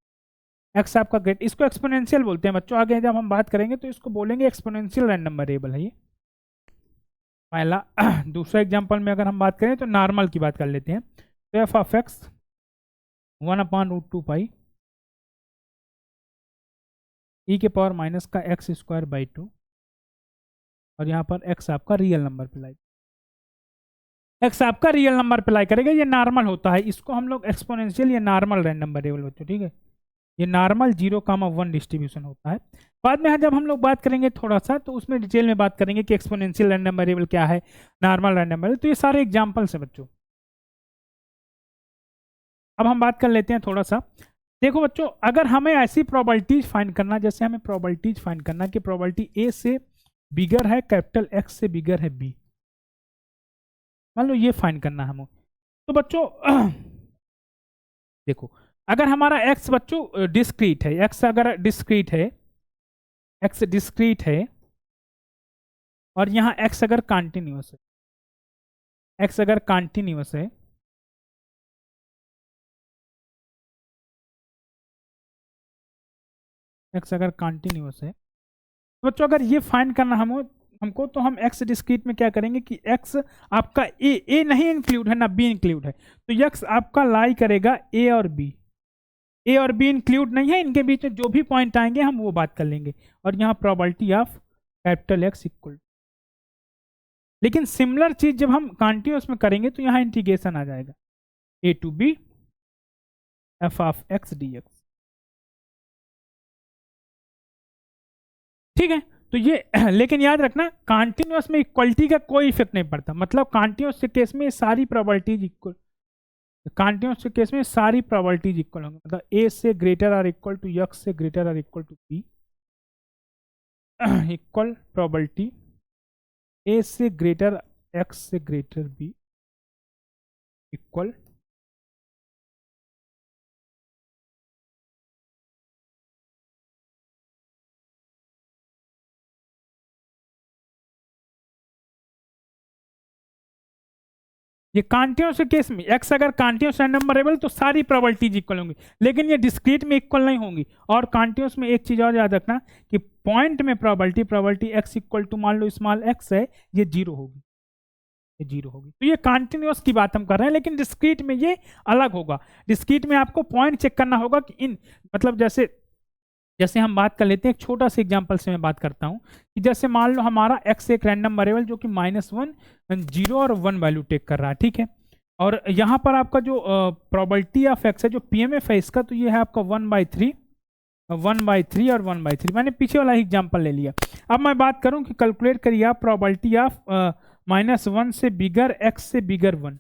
एक्स आपका ग्रेट, इसको एक्सपोनेंशियल बोलते हैं बच्चों, आगे जब हम बात करेंगे तो इसको बोलेंगे एक्सपोनेंशियल रैंडम वेरिएबल है ये पहला। दूसरा एग्जांपल में अगर हम बात करें तो नॉर्मल की बात कर लेते हैं, तो एफ ऑफ एक्स 1/√2 पाई ई के पावर माइनस का एक्स स्क्वायर बाई 2, और यहाँ पर एक्स आपका रियल नंबर पे लाई, एक्स आपका रियल नंबर पे लाई करेगा, ये नॉर्मल होता है, इसको हम लोग एक्सपोनेंशियल या नॉर्मल रैंडम वेरिएबल बच्चों, ठीक है, ये नॉर्मल 0,1 डिस्ट्रीब्यूशन होता है। बाद में जब हम लोग बात करेंगे थोड़ा सा तो उसमें डिटेल में बात करेंगे कि एक्सपोनेंशियल रैंडम वेरिएबल क्या है, नॉर्मल रैंडम वेरिएबल, तो ये सारे एग्जांपल्स हैं बच्चों। अब हम बात कर लेते हैं थोड़ा सा, देखो बच्चों, अगर हमें ऐसी प्रोबेबिलिटीज फाइंड करना, जैसे हमें प्रोबेबिलिटीज फाइंड करना कि प्रोबेबिलिटी ए से बिगर है कैपिटल एक्स से बिगर है बी, मान लो ये फाइंड करना है हमें, तो बच्चों देखो, अगर हमारा x बच्चों डिस्क्रीट है, x अगर डिस्क्रीट है, x डिस्क्रीट है, और यहाँ x अगर कॉन्टिन्यूअस है, x अगर कॉन्टिन्यूअस है, x अगर कॉन्टिन्यूअस है, तो बच्चों अगर ये फाइंड करना हमको तो हम x डिस्क्रीट में क्या करेंगे कि x आपका a नहीं इंक्लूड है ना b इंक्लूड है, तो x आपका लाई करेगा a और b, ए और बी इंक्लूड नहीं है, इनके बीच में जो भी पॉइंट आएंगे हम वो बात कर लेंगे, और यहाँ probability of capital X equal, लेकिन सिमिलर चीज जब हम कॉन्टिन्यूअस में करेंगे तो यहाँ इंटीग्रेशन आ जाएगा a to b f of x d x, ठीक है। तो ये लेकिन याद रखना कॉन्टिन्यूअस में इक्वलिटी का कोई इफेक्ट नहीं पड़ता, मतलब कॉन्टिन्यूअस के केस में सारी प्रोबेबिलिटीज इक्वल, कॉन्टिन्यूअस के केस में सारी प्रोबेबिलिटीज इक्वल होंगी, मतलब ए से greater or equal to x से greater or equal to b, equal probability a से ग्रेटर एक्स से ग्रेटर बी इक्वल ये कॉन्टिन्यूअस के केस में x अगर कॉन्टिन्यूअस रैंडम वेरिएबल तो सारी प्रोबेबिलिटीज इक्वल होंगी, लेकिन ये डिस्क्रीट में इक्वल नहीं होंगी। और कॉन्टिन्यूअस में एक चीज और याद रखना कि पॉइंट में प्रोबेबिलिटी x इक्वल टू मान लो स्मॉल x है, ये 0 होगी, ये 0 होगी। तो ये कॉन्टिन्यूअस की बात हम कर रहे हैं, लेकिन डिस्क्रीट में ये अलग होगा। डिस्क्रीट में आपको पॉइंट चेक करना होगा कि इन मतलब जैसे हम बात कर लेते हैं, एक छोटा सा एग्जांपल से मैं बात करता हूं कि जैसे मान लो हमारा x एक रैंडम वेरिएबल जो कि -1 0 और 1 वैल्यू टेक कर रहा है, ठीक है, और यहाँ पर आपका जो प्रोबेबिलिटी ऑफ x है, जो पीएमएफ है इसका, तो ये है आपका 1/3 1/3 और 1/3, मैंने पीछे वाला एग्जाम्पल ले लिया। अब मैं बात करूं कि कैलकुलेट करिए आप प्रोबेबिलिटी ऑफ -1 से बिगर x से बिगर 1।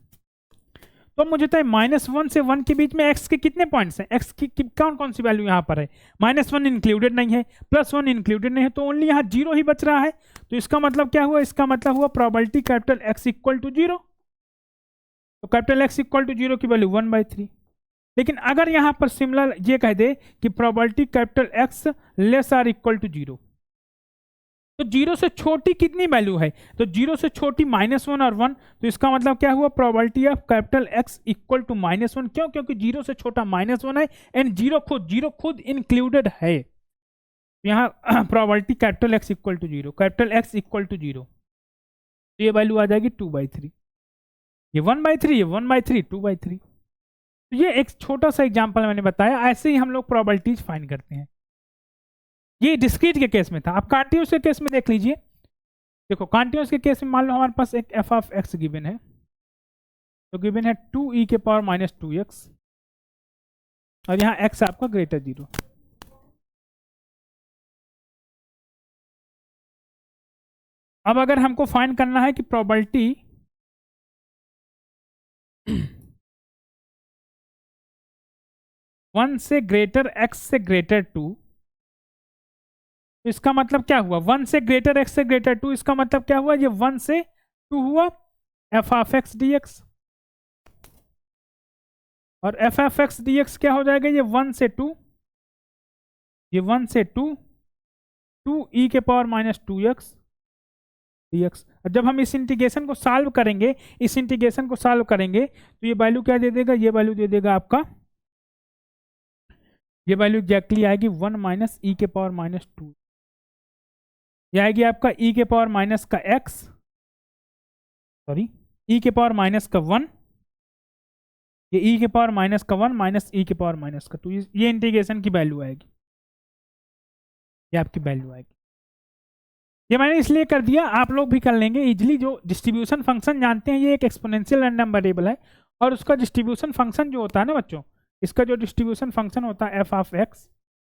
तो मुझे तो -1 से 1 के बीच में x के कितने पॉइंट्स हैं, x की कौन कौन सी वैल्यू यहाँ पर है, -1 इंक्लूडेड नहीं है, +1 इंक्लूडेड नहीं है, तो ओनली यहाँ 0 ही बच रहा है। तो इसका मतलब क्या हुआ, इसका मतलब हुआ probability capital X equal to 0। तो कैपिटल X इक्वल टू 0 की वैल्यू 1/3। लेकिन अगर यहां पर सिमिलर ये कह दे कि probability capital X less or equal to 0, तो 0 से छोटी कितनी वैल्यू है, तो 0 से छोटी -1 और 1, तो इसका मतलब क्या हुआ probability of capital X equal to -1। क्यों, क्योंकि 0 से छोटा -1 है एंड 0 खुद इंक्लूडेड है। यहाँ probability capital X equal to 0, capital X equal to 0, तो ये वैल्यू आ जाएगी 2/3। ये 1/3, ये 1/3, 2/3। तो ये एक छोटा सा एग्जांपल मैंने बताया, ऐसे ही हम लोग प्रोबेबिलिटीज फाइंड करते हैं। ये डिस्क्रीट के केस में था। अब कॉन्टिन्यूस के केस में देख लीजिए। देखो कॉन्टिन्यूस के केस में मान लो हमारे पास एक f ऑफ x गिवन है, तो गिवन है 2e के पावर -2x, और यहाँ x आपका ग्रेटर 0। अब अगर हमको फाइंड करना है कि प्रोबेबिलिटी 1 से ग्रेटर x से ग्रेटर 2, तो इसका मतलब क्या हुआ, 1 से ग्रेटर x से ग्रेटर 2, इसका मतलब क्या हुआ, ये 1 से 2 हुआ f ऑफ x dx, और f ऑफ x dx क्या हो जाएगा, ये 1 से 2, ये 1 से 2, 2e के पावर -2x dx। जब हम इस इंटीग्रेशन को सॉल्व करेंगे, तो ये वैल्यू क्या दे देगा, ये वैल्यू दे देगा आपका, ये वैल्यू एग्जैक्टली आएगी 1 - e के पावर -2, ये आएगी आपका e के पावर माइनस का x, सॉरी e के पावर माइनस का 1, ये e के पावर माइनस का 1 माइनस e के पावर माइनस का 2, ये इंटीग्रेशन की वैल्यू आएगी, ये आपकी वैल्यू आएगी। ये मैंने इसलिए कर दिया, आप लोग भी कर लेंगे इजिली। जो डिस्ट्रीब्यूशन फंक्शन जानते हैं, ये एक एक्सपोनेंशियल रैंडम वेरिएबल है, और उसका डिस्ट्रीब्यूशन फंक्शन जो होता है ना बच्चों, इसका जो डिस्ट्रीब्यूशन फंक्शन होता है f ऑफ x,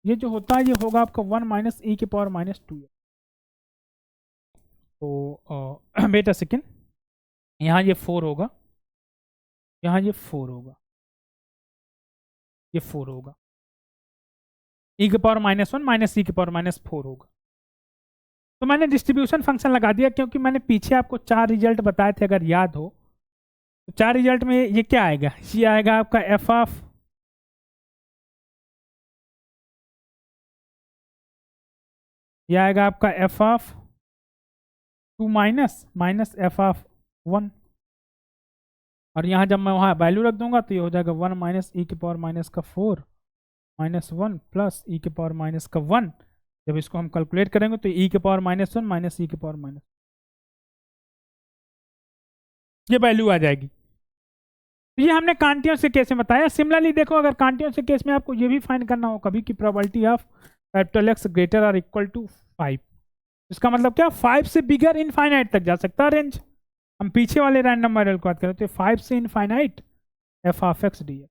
ये जो होता है ये होगा आपका 1 - e के पावर -2। तो बेटा सेकेंड, यहाँ ये 4 होगा, यहाँ ये 4 होगा, ये 4 होगा, e के पावर -1 माइनस e के पावर -4 होगा। तो मैंने डिस्ट्रीब्यूशन फंक्शन लगा दिया, क्योंकि मैंने पीछे आपको 4 रिजल्ट बताए थे, अगर याद हो तो 4 रिजल्ट में ये क्या आएगा, ये आएगा आपका f ऑफ, ये आएगा आपका f of 2 minus f of 1, और यहाँ जब मैं वहाँ वैल्यू रख दूंगा तो ये हो जाएगा 1 - e के पावर -4 -1 प्लस e के पावर -1। जब इसको हम कैलकुलेट करेंगे तो e के पावर -1 माइनस e के पावर -, ये वैल्यू आ जाएगी। तो ये हमने कॉन्टिन्यूस के केस में बताया। सिमिलरली देखो, अगर कॉन्टिन्यूस के केस में आपको ये भी फाइंड करना हो कभी कि probability of capital X greater और इक्वल टू 5, इसका मतलब क्या, 5 से बिगर इनफाइनाइट तक जा सकता है रेंज। हम पीछे वाले रैंडम वेरिएबल की बात करें तो 5 से infinite f of x dx।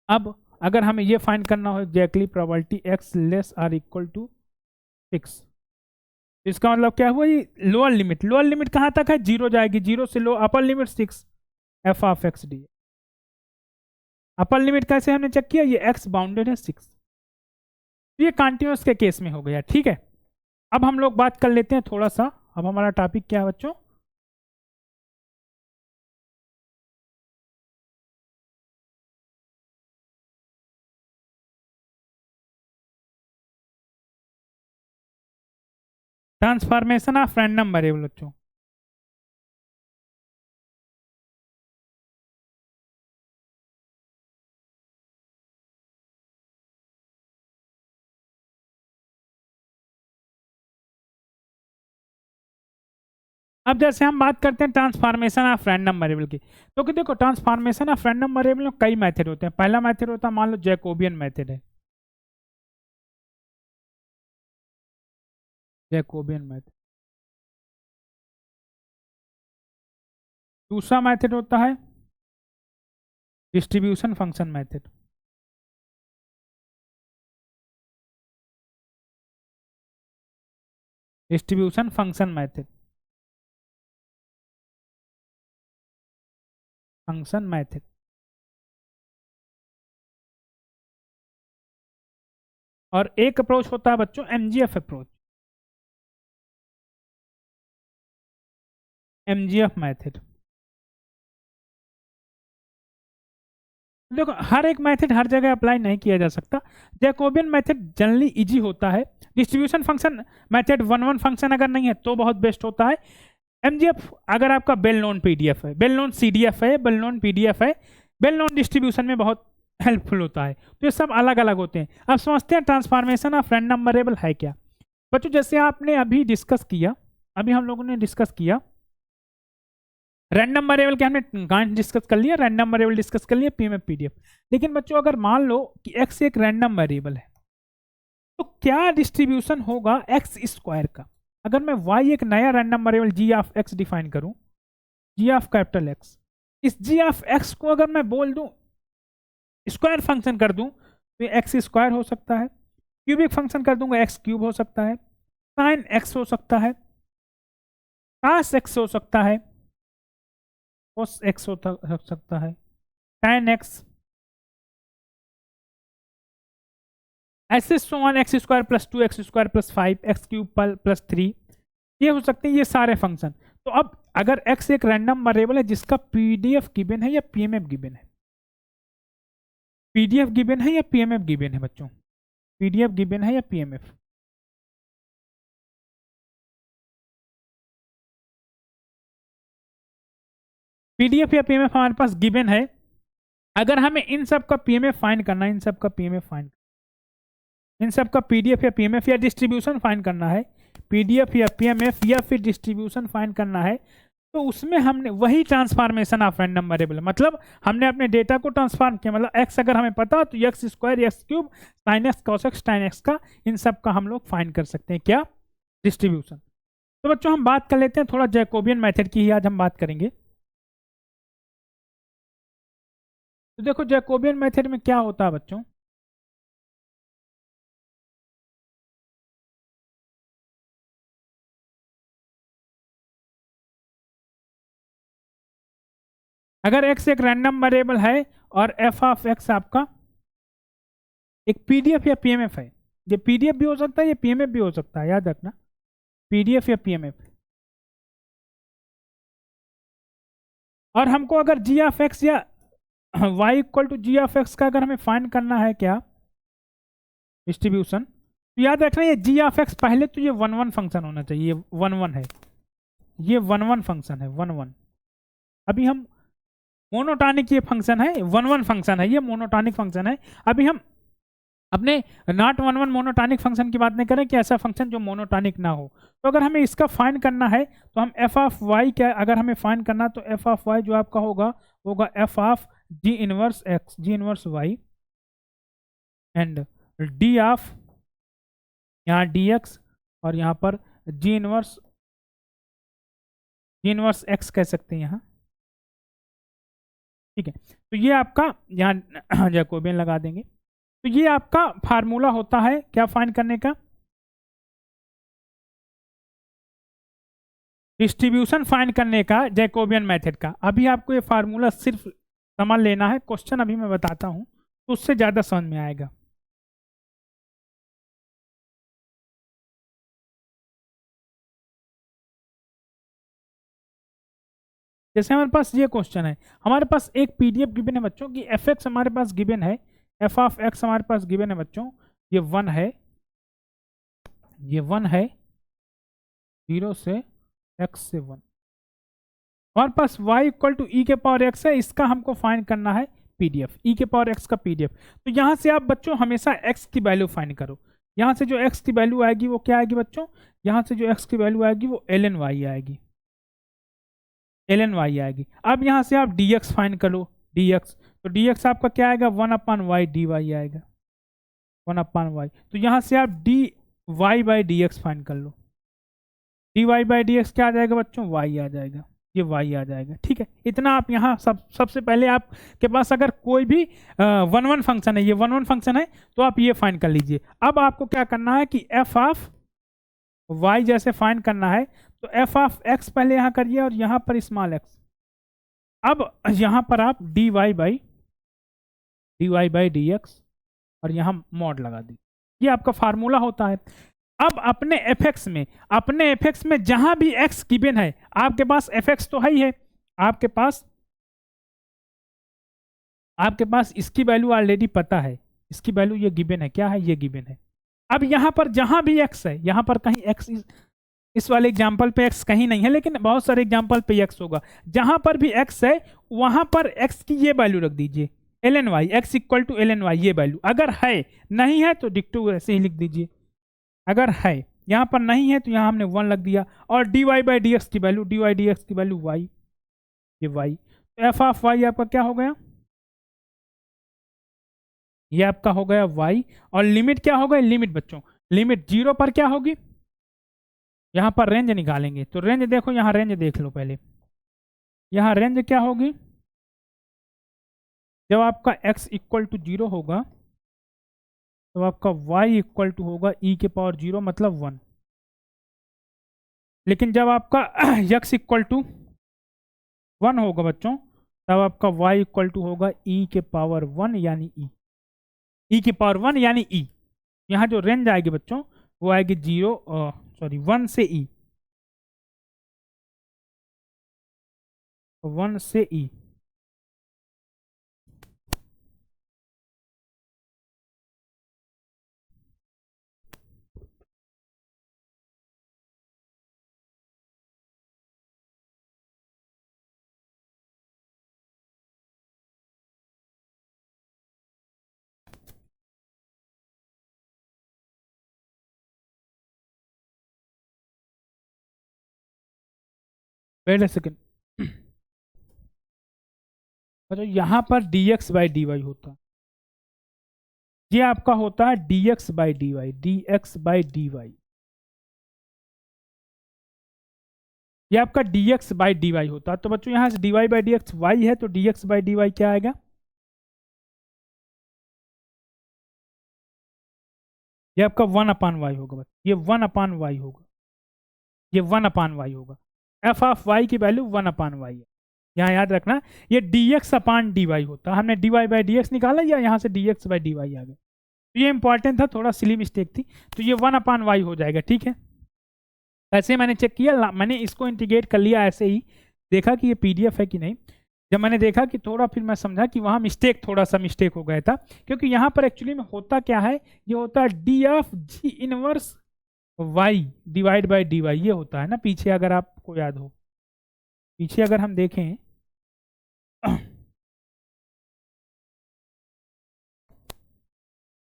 अब अगर हमें ये फाइंड करना हो exactly probability x less or equal to 6, इसका मतलब क्या हुआ, ये लोअर लिमिट कहाँ तक है, 0 जाएगी, 0 से लो, upper limit 6 f of x dx। Upper limit कैसे हमने चेक किया, ये x बाउंडेड है 6, ये कॉन्टिन्यूस के केस में हो गया। ठीक है, अब हम लोग बात कर लेते हैं थोड़ा सा, अब हमारा टॉपिक क्या है बच्चों, ट्रांसफॉर्मेशन ऑफ रैंडम वेरिएबल बच्चों। अब जैसे हम बात करते हैं ट्रांसफॉर्मेशन ऑफ रैंडम वेरिएबल की, तो कि देखो ट्रांसफॉर्मेशन ऑफ रैंडम वेरिएबल में कई मेथड होते हैं। पहला मेथड होता है, मान लो जैकोबियन मेथड है, जैकोबियन मेथड। दूसरा मेथड होता है distribution function method. Distribution function method, function method. और एक अप्रोच होता है बच्चों एमजीएफ अप्रोच, एमजीएफ मेथड। देखो हर एक मेथड हर जगह अप्लाई नहीं किया जा सकता। जैकोबियन मेथड जनरली इजी होता है। Distribution function method one one function अगर नहीं है तो बहुत बेस्ट होता है। एमजीएफ अगर आपका वेल नोन पीडीएफ है, वेल नोन सीडीएफ है, वेल नोन पीडीएफ है, वेल नोन डिस्ट्रीब्यूशन में बहुत हेल्पफुल होता है। तो ये सब अलग अलग होते हैं। अब समझते हैं ट्रांसफॉर्मेशन ऑफ रैंडम वेरिएबल है क्या। बच्चों जैसे आपने अभी डिस्कस किया, अभी हम लोगों ने डिस्कस किया रैंडम वेरिएबल के, हमने कहाँ डिस्कस कर लिया, रैंडम वेरिएबल डिस्कस कर लिया पीएमएफ पीडीएफ। लेकिन बच्चों अगर मान लो कि एक्स एक रैंडम वेरिएबल है तो क्या डिस्ट्रीब्यूशन होगा एक्स स्क्वायर का। अगर मैं वाई एक नया random variable g of x define करूं, जी ऑफ कैपिटल एक्स, इस जी ऑफ एक्स को अगर मैं बोल दूं स्क्वायर फंक्शन कर दूं तो ये एक्स स्क्वायर हो सकता है, क्यूबिक फंक्शन कर दूंगा एक्स क्यूब हो सकता है, साइन एक्स हो सकता है, कास एक्स हो सकता है, कोस एक्स हो सकता है, tan एक्स, ऐसे so one x square plus 2x square plus 5x cube plus 3, ये हो सकते हैं ये सारे फंक्शन। तो अब अगर x एक रैंडम वेरिएबल है जिसका पीडीएफ गिवन है या पीएमएफ गिवन है, पीडीएफ गिवन है या पीएमएफ गिवन है बच्चों, पीडीएफ गिवन है या पीएमएफ, पीडीएफ या पीएमएफ हमारे पास गिवन है। अगर हमें इन सब का पीएमएफ फाइंड करना है, इन सब का पीएमएफ फाइंड, इन सब का पीडीएफ या पीएमएफ या डिस्ट्रीब्यूशन फाइंड करना है, पीडीएफ या पीएमएफ या फिर डिस्ट्रीब्यूशन फाइंड करना है, तो उसमें हमने वही ट्रांसफॉर्मेशन ऑफ रैंडम वेरिएबल, मतलब हमने अपने डेटा को ट्रांसफॉर्म किया। मतलब एक्स अगर हमें पता तो x square, x cube, sine x, cos x, टाइन एक्स का, इन सब का हम लोग फाइंड कर सकते हैं क्या, डिस्ट्रीब्यूशन। तो बच्चों हम बात कर लेते हैं थोड़ा जैकोबियन मेथड की ही आज हम बात करेंगे। तो देखो जैकोबियन मेथड में क्या होता है बच्चों, अगर x एक रैंडम वेरिएबल है और f ऑफ x आपका एक पीडीएफ या पीएमएफ है, ये पीडीएफ भी हो सकता है, ये पीएमएफ भी हो सकता है, याद रखना पीडीएफ या पीएमएफ। और हमको अगर जी ऑफ एक्स या y equal to g of x का अगर हमें फाइंड करना है क्या, डिस्ट्रीब्यूशन, तो याद रखना ये जी ऑफ एक्स पहले तो ये वन वन फंक्शन होना चाहिए, ये वन वन है, ये वन वन फंक्शन है, वन वन। अभी हम मोनोटॉनिक ये फंक्शन है, वन वन फंक्शन है, ये मोनोटॉनिक फंक्शन है। अभी हम अपने not one one monotonic function की बात नहीं करें कि ऐसा फंक्शन जो मोनोटॉनिक ना हो। तो अगर हमें इसका फाइंड करना है तो हम एफ ऑफ वाई क्या, अगर हमें फाइंड करना तो एफ ऑफ वाई जो आपका होगा होगा F of g inverse x, g inverse y and d of यहाँ डी एक्स और यहाँ पर जी इनवर्स एक्स कह सकते हैं यहाँ, ठीक है। तो ये आपका यहाँ जैकोबियन लगा देंगे। तो ये आपका फार्मूला होता है क्या फाइंड करने का, डिस्ट्रीब्यूशन फाइंड करने का जैकोबियन मेथड का। अभी आपको ये फार्मूला सिर्फ समझ लेना है, क्वेश्चन अभी मैं बताता हूं तो उससे ज्यादा समझ में आएगा। जैसे हमारे पास ये क्वेश्चन है, हमारे पास एक पीडीएफ गिवन है बच्चों की एफ एक्स हमारे पास गिवन है, एफ ऑफ एक्स हमारे पास गिवन है बच्चों, ये वन है, ये वन है, 0 से x से 1। हमारे पास y इक्वल टू ई के पावर एक्स है, इसका हमको फाइंड करना है पीडीएफ, ई के पावर एक्स का पीडीएफ। तो यहाँ से आप बच्चों हमेशा x की वैल्यू फाइंड करो। यहाँ से जो x की वैल्यू आएगी वो क्या आएगी बच्चों, यहाँ से जो x की वैल्यू आएगी वो ln y आएगी, ln y आएगी। अब यहाँ से आप dx फाइंड कर लो, dx, तो dx आपका क्या आएगा 1/y dy आएगा, 1/y। तो यहाँ से आप dy बाई dx फाइंड कर लो, dy बाई dx क्या आ जाएगा बच्चों, y आ जाएगा, ये y आ जाएगा, ठीक है। इतना आप यहाँ सबसे पहले आपके पास अगर कोई भी वन वन फंक्शन है, ये वन वन फंक्शन है तो आप ये फाइंड कर लीजिए। अब आपको क्या करना है कि f ऑफ y जैसे फाइंड करना है तो एफ ऑफ एक्स पहले यहाँ करिए और यहाँ पर स्मॉल एक्स। अब यहाँ पर आप dy बाई डी एक्स और यहाँ मॉड लगा दी, ये आपका फार्मूला होता है। अब अपने एफ एक्स में जहां भी x गिवन है, आपके पास एफ एक्स तो है ही है, आपके पास इसकी वैल्यू ऑलरेडी पता है, इसकी वैल्यू ये गिवन है, क्या है ये गिवन है। अब यहाँ पर जहां भी x है, यहाँ पर कहीं x इस वाले एग्जाम्पल पे x कहीं नहीं है, लेकिन बहुत सारे एग्जाम्पल पे x होगा। जहां पर भी x है वहां पर x की ये वैल्यू रख दीजिए ln y, x equal to ln y, ये वैल्यू अगर है, नहीं है तो डिक्टो ऐसे ही लिख दीजिए। अगर है, यहाँ पर नहीं है तो यहाँ हमने 1 लग दिया। और dy बाई डी एक्स की वैल्यू, y, ये y, तो एफ ऑफ y आपका क्या हो गया, ये आपका हो गया y। और लिमिट क्या हो गई, लिमिट बच्चों, लिमिट 0 पर क्या होगी, यहाँ पर रेंज निकालेंगे। तो रेंज देखो, यहाँ रेंज देख लो पहले, यहाँ रेंज क्या होगी, जब आपका x इक्वल टू 0 होगा तो आपका y इक्वल टू होगा e के पावर 0 मतलब 1। लेकिन जब आपका x इक्वल टू 1 होगा बच्चों, तब आपका y इक्वल टू होगा e के पावर 1 यानी e के पावर 1 यानी e। यहाँ जो रेंज आएगी बच्चों वो आएगी 1 से e, 1 से e। वेट अ सेकेंड, तो यहाँ पर dx बाई डी वाई होता है, ये आपका होता है dx बाई डी वाई, ये आपका dx बाई डी वाई होता है। तो बच्चों यहाँ से dy by d x y है, तो dx बाई डी वाई क्या आएगा, ये आपका 1 अपान वाई होगा, ये 1 अपान वाई होगा, ये 1 अपान वाई होगा। एफ ऑफ वाई की वैल्यू 1 अपान वाई है, यहाँ याद रखना। ये dx अपान dy होता है, हमने dy बाई डी एक्स निकाला या यहाँ से dx बाई डी वाई आ गया, तो ये इंपॉर्टेंट था, थोड़ा सिली मिस्टेक थी। तो ये 1 अपान वाई हो जाएगा, ठीक है। ऐसे मैंने चेक किया, मैंने इसको इंटीग्रेट कर लिया, ऐसे ही देखा कि ये पीडीएफ है कि नहीं। जब मैंने देखा कि थोड़ा, फिर मैं समझा कि वहाँ थोड़ा सा मिस्टेक हो गया था, क्योंकि यहाँ पर एक्चुअली में होता क्या है, ये होता है d of g inverse y divide by d y, ये होता है ना। पीछे अगर आपको याद हो, पीछे अगर हम देखें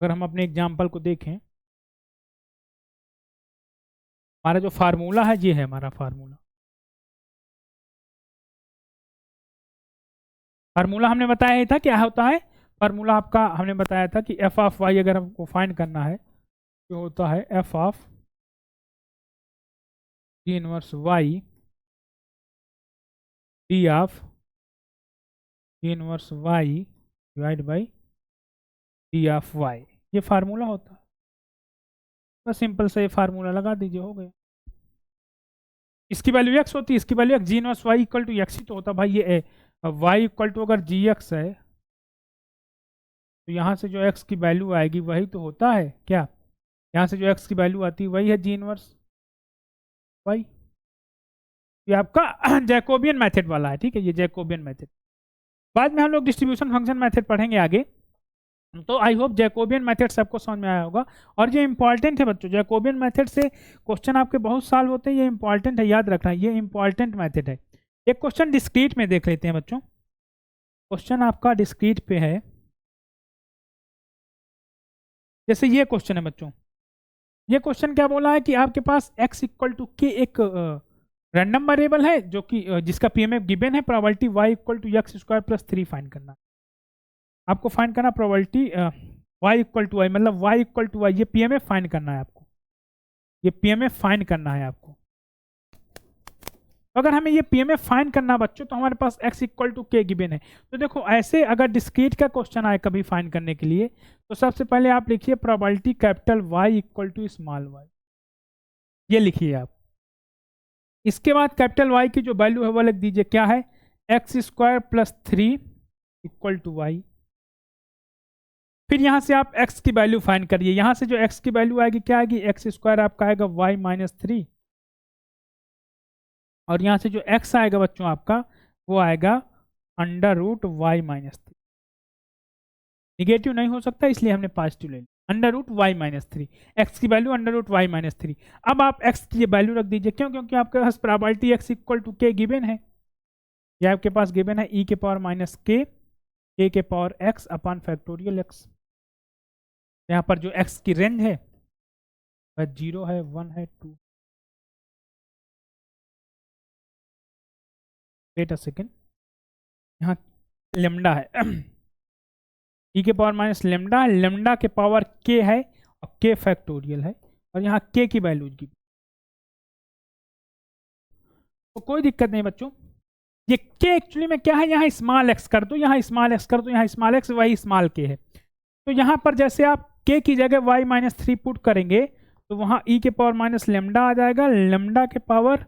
अगर हम अपने एग्जाम्पल को देखें, हमारा जो फार्मूला है ये है हमारा फार्मूला हमने बताया ही था क्या होता है। फार्मूला आपका हमने बताया था कि एफ ऑफ वाई अगर हमको फाइंड करना है तो होता है f of g inverse y d of g inverse y divide by d of y, ये फार्मूला होता है। बस सिंपल से ये फार्मूला लगा दीजिए, हो गया। इसकी वैल्यू एक्स होती है, इसकी value x, g inverse y equal to x ही तो होता भाई। ये वाई इक्वल टू अगर जी एक्स है तो यहाँ से जो एक्स की वैल्यू आएगी वही तो होता है क्या, यहाँ से जो एक्स की वैल्यू आती है वही है जी इनवर्स वाई। ये आपका जैकोबियन मेथड वाला है, ठीक है, ये जैकोबियन मेथड। बाद में हम लोग डिस्ट्रीब्यूशन फंक्शन मेथड पढ़ेंगे आगे। तो आई होप जैकोबियन मेथड सबको समझ में आया होगा। और ये इंपॉर्टेंट है बच्चों, जैकोबियन मेथड से क्वेश्चन आपके बहुत साल होते हैं, ये इंपॉर्टेंट है, याद रखना, ये इंपॉर्टेंट मेथड है। एक क्वेश्चन डिस्क्रीट में देख लेते हैं बच्चों, क्वेश्चन आपका डिस्क्रीट पे है। जैसे ये क्वेश्चन है बच्चों, ये क्वेश्चन क्या बोला है कि आपके पास x इक्वल टू के एक रैंडम वेरिएबल है जो कि जिसका पीएमएफ गिवन है, probability y equal to x square plus 3 find करना। आपको फाइंड करना probability y equal to y, मतलब y इक्वल टू वाई, ये पीएमएफ फाइंड करना है आपको, ये पीएमएफ फाइंड करना है आपको। अगर हमें ये पीएमएफ फाइंड करना बच्चों, तो हमारे पास x इक्वल टू के गिवन है। तो देखो ऐसे अगर डिस्क्रीट का क्वेश्चन आए कभी फाइंड करने के लिए, तो सबसे पहले आप लिखिए probability capital Y equal to small y, ये लिखिए आप। इसके बाद कैपिटल वाई की जो वैल्यू है वो लिख दीजिए, क्या है, x square plus 3 equal to y. फिर यहां से आप x की वैल्यू फाइंड करिए। यहां से जो x की वैल्यू आएगी क्या आएगी, एक्स स्क्वायर आपका आएगा y माइनस 3, और यहां से जो x आएगा बच्चों आपका वो आएगा under root y minus 3। Negative नहीं हो सकता इसलिए हमने पॉजिटिव ले लिया, under root y minus 3, x की वैल्यू अंडर रूट वाई माइनस 3। अब आप x की वैल्यू रख दीजिए, क्यों, क्योंकि आपके पास प्रोबेबिलिटी x इक्वल टू के गिवन है, ये आपके पास गिवन है e के पावर माइनस के के power x upon factorial x। यहाँ पर जो x की रेंज है वह 0 है, 1 है, 2। वेट अ सेकेंड, यहाँ लेमडा है e के पावर माइनस लेमडा, लेमडा के पावर k है और k फैक्टोरियल है, और यहाँ k की वैल्यू की तो कोई दिक्कत नहीं बच्चों। ये k एक्चुअली में क्या है, यहाँ स्मॉल x कर दो, यहाँ स्मॉल x कर दो, यहाँ स्मॉल x, वही स्मॉल k है। तो यहाँ पर जैसे आप k की जगह y माइनस 3 पुट करेंगे तो वहाँ e के पावर माइनस लेमडा आ जाएगा, लेमडा के पावर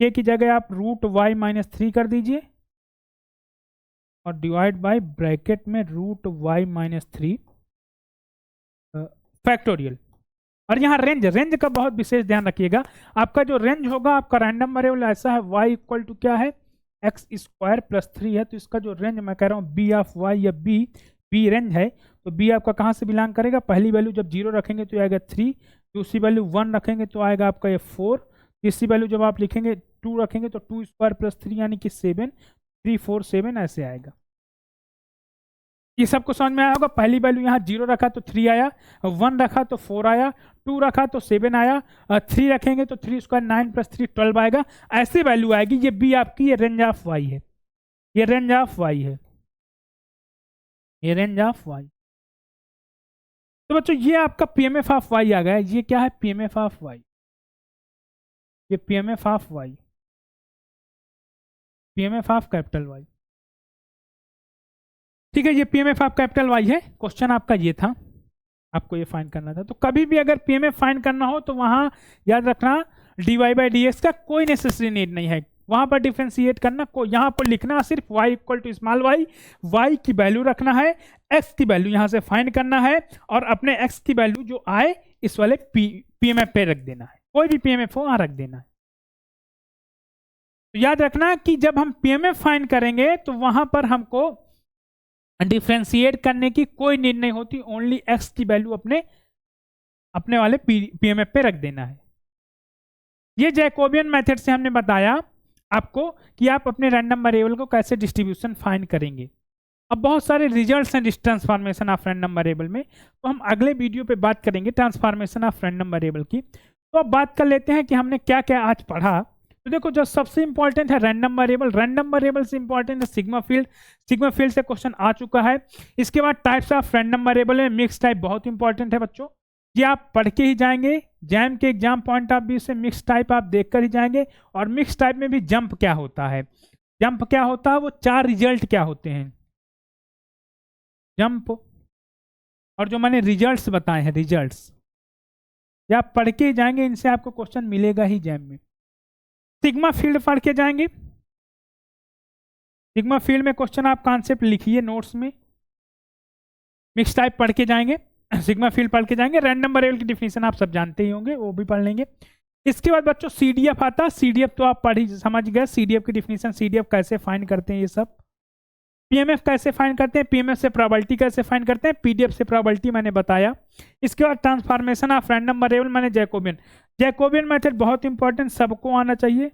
k की जगह आप रूट y माइनस 3 कर दीजिए और डिवाइड बाय ब्रैकेट में रूट y माइनस 3 फैक्टोरियल। और यहाँ रेंज, रेंज का बहुत विशेष ध्यान रखिएगा। आपका जो रेंज होगा आपका रैंडम वेरिएबल ऐसा है, y इक्वल टू क्या है, एक्स स्क्वायर प्लस 3 है, तो इसका जो रेंज मैं कह रहा हूँ बी ऑफ वाई या बी रेंज है, तो बी आपका कहाँ से बिलोंग करेगा, पहली वैल्यू जब 0 रखेंगे तो आएगा 3, दूसरी वैल्यू 1 रखेंगे तो आएगा आपका ये 4, तीसरी वैल्यू जब आप लिखेंगे 2 रखेंगे तो 2 स्क्वायर प्लस 3 यानी कि 7, 3 4 7 ऐसे आएगा। ये सबको समझ में आया होगा। पहली वैल्यू यहाँ 0 रखा तो 3 आया, 1 रखा तो 4 आया, 2 रखा तो 7 आया, 3 रखेंगे तो 3 स्क्वायर 9 प्लस 3 12 आएगा, ऐसे वैल्यू आएगी। ये बी आपकी ये रेंज ऑफ वाई है, ये रेंज ऑफ वाई है, ये रेंज ऑफ वाई। तो बच्चों ये आपका पीएमएफ ऑफ वाई आ गया। ये क्या है, पीएमएफ ऑफ वाई, ये PMF of y, PMF of capital Y. ठीक है, ये पीएमएफ ऑफ कैपिटल वाई है। क्वेश्चन आपका ये था, आपको ये फाइंड करना था। तो कभी भी अगर पीएमएफ फाइंड करना हो तो वहां याद रखना dy बाई डी एक्स का कोई नेसेसरी नीड नहीं है, वहां पर डिफ्रेंशिएट करना को, यहाँ पर लिखना सिर्फ y equal to small y, y की वैल्यू रखना है, x की वैल्यू यहाँ से फाइंड करना है, और अपने x की वैल्यू जो आए इस वाले पीएमएफ पे रख देना है, कोई भी पीएमएफ हो वहां रख देना है। तो याद रखना कि जब हम पीएमएफ फाइंड करेंगे तो वहां पर हमको डिफ्रेंशिएट करने की कोई नीड नहीं होती, ओनली x की वैल्यू अपने वाले पीएमएफ पे रख देना है। ये जैकोबियन मेथड से हमने बताया आपको कि आप अपने रैंडम वेरिएबल को कैसे डिस्ट्रीब्यूशन फाइंड करेंगे। अब बहुत सारे रिजल्ट्स हैं ट्रांसफॉर्मेशन ऑफ रैंडम वेरिएबल में, तो हम अगले वीडियो पे बात करेंगे ट्रांसफॉर्मेशन ऑफ रैंडम वेरिएबल की। तो अब बात कर लेते हैं कि हमने क्या क्या आज पढ़ा। तो देखो जो सबसे इंपॉर्टेंट है रैंडम वेरिएबल, रैंडम वेरिएबल से इंपॉर्टेंट है सिग्मा फील्ड, सिग्मा फील्ड से क्वेश्चन आ चुका है। इसके बाद टाइप्स ऑफ रैंडम वेरिएबल में मिक्स टाइप बहुत इंपॉर्टेंट है बच्चों, ये आप पढ़ के ही जाएंगे, जैम के एग्जाम पॉइंट ऑफ व्यू से मिक्स टाइप आप देखकर ही जाएंगे। और मिक्स टाइप में भी जंप क्या होता है, जंप क्या होता है, वो 4 रिजल्ट क्या होते हैं, जंप और जो मैंने रिजल्ट्स बताए हैं, रिजल्ट्स ये आप पढ़ के ही जाएंगे, इनसे आपको क्वेश्चन मिलेगा ही जैम में। सिग्मा फील्ड पढ़ के जाएंगे, सिग्मा फील्ड में क्वेश्चन आप कॉन्सेप्ट लिखिए नोट्स में, मिक्स टाइप पढ़ के जाएंगे, सिग्मा फील्ड पढ़ के जाएंगे, रैंडम वेरिएबल की डिफिनीशन आप सब जानते ही होंगे, वो भी पढ़ लेंगे। इसके बाद बच्चों सीडीएफ आता है, सीडीएफ तो आप पढ़ ही समझ गए, सीडीएफ की डिफिनीशन, सीडीएफ कैसे फाइंड करते हैं ये सब, पीएमएफ कैसे फाइंड करते हैं, पीएमएफ से प्रोबेबिलिटी कैसे फाइंड करते हैं, पीडीएफ से प्रोबेबिलिटी मैंने बताया। इसके बाद ट्रांसफॉर्मेशन ऑफ रैंडम वेरिएबल मैंने जैकोबियन, जैकोबियन मेथड बहुत इंपॉर्टेंट, सबको आना चाहिए।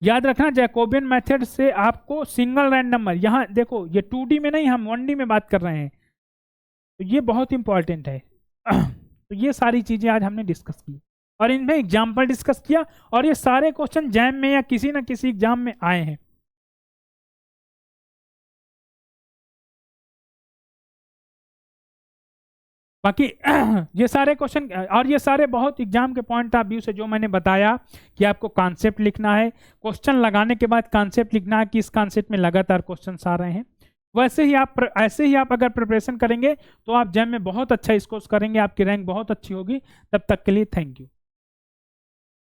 याद रखना जैकोबियन मेथड से आपको सिंगल रैंडम नंबर, यहाँ देखो ये 2D में नहीं, हम 1D में बात कर रहे हैं, तो ये बहुत इंपॉर्टेंट है। तो ये सारी चीजें आज हमने डिस्कस की और इनमें एग्जाम्पल डिस्कस किया, और ये सारे क्वेश्चन जैम में या किसी ना किसी एग्जाम में आए हैं। बाकी ये सारे क्वेश्चन और ये सारे बहुत एग्जाम के पॉइंट ऑफ व्यू से जो मैंने बताया कि आपको कॉन्सेप्ट लिखना है, क्वेश्चन लगाने के बाद कॉन्सेप्ट लिखना है कि इस कॉन्सेप्ट में लगातार क्वेश्चन आ रहे हैं, वैसे ही आप ऐसे ही आप अगर प्रिपरेशन करेंगे तो आप जैम में बहुत अच्छा स्कोर करेंगे, आपकी रैंक बहुत अच्छी होगी। तब तक के लिए थैंक यू।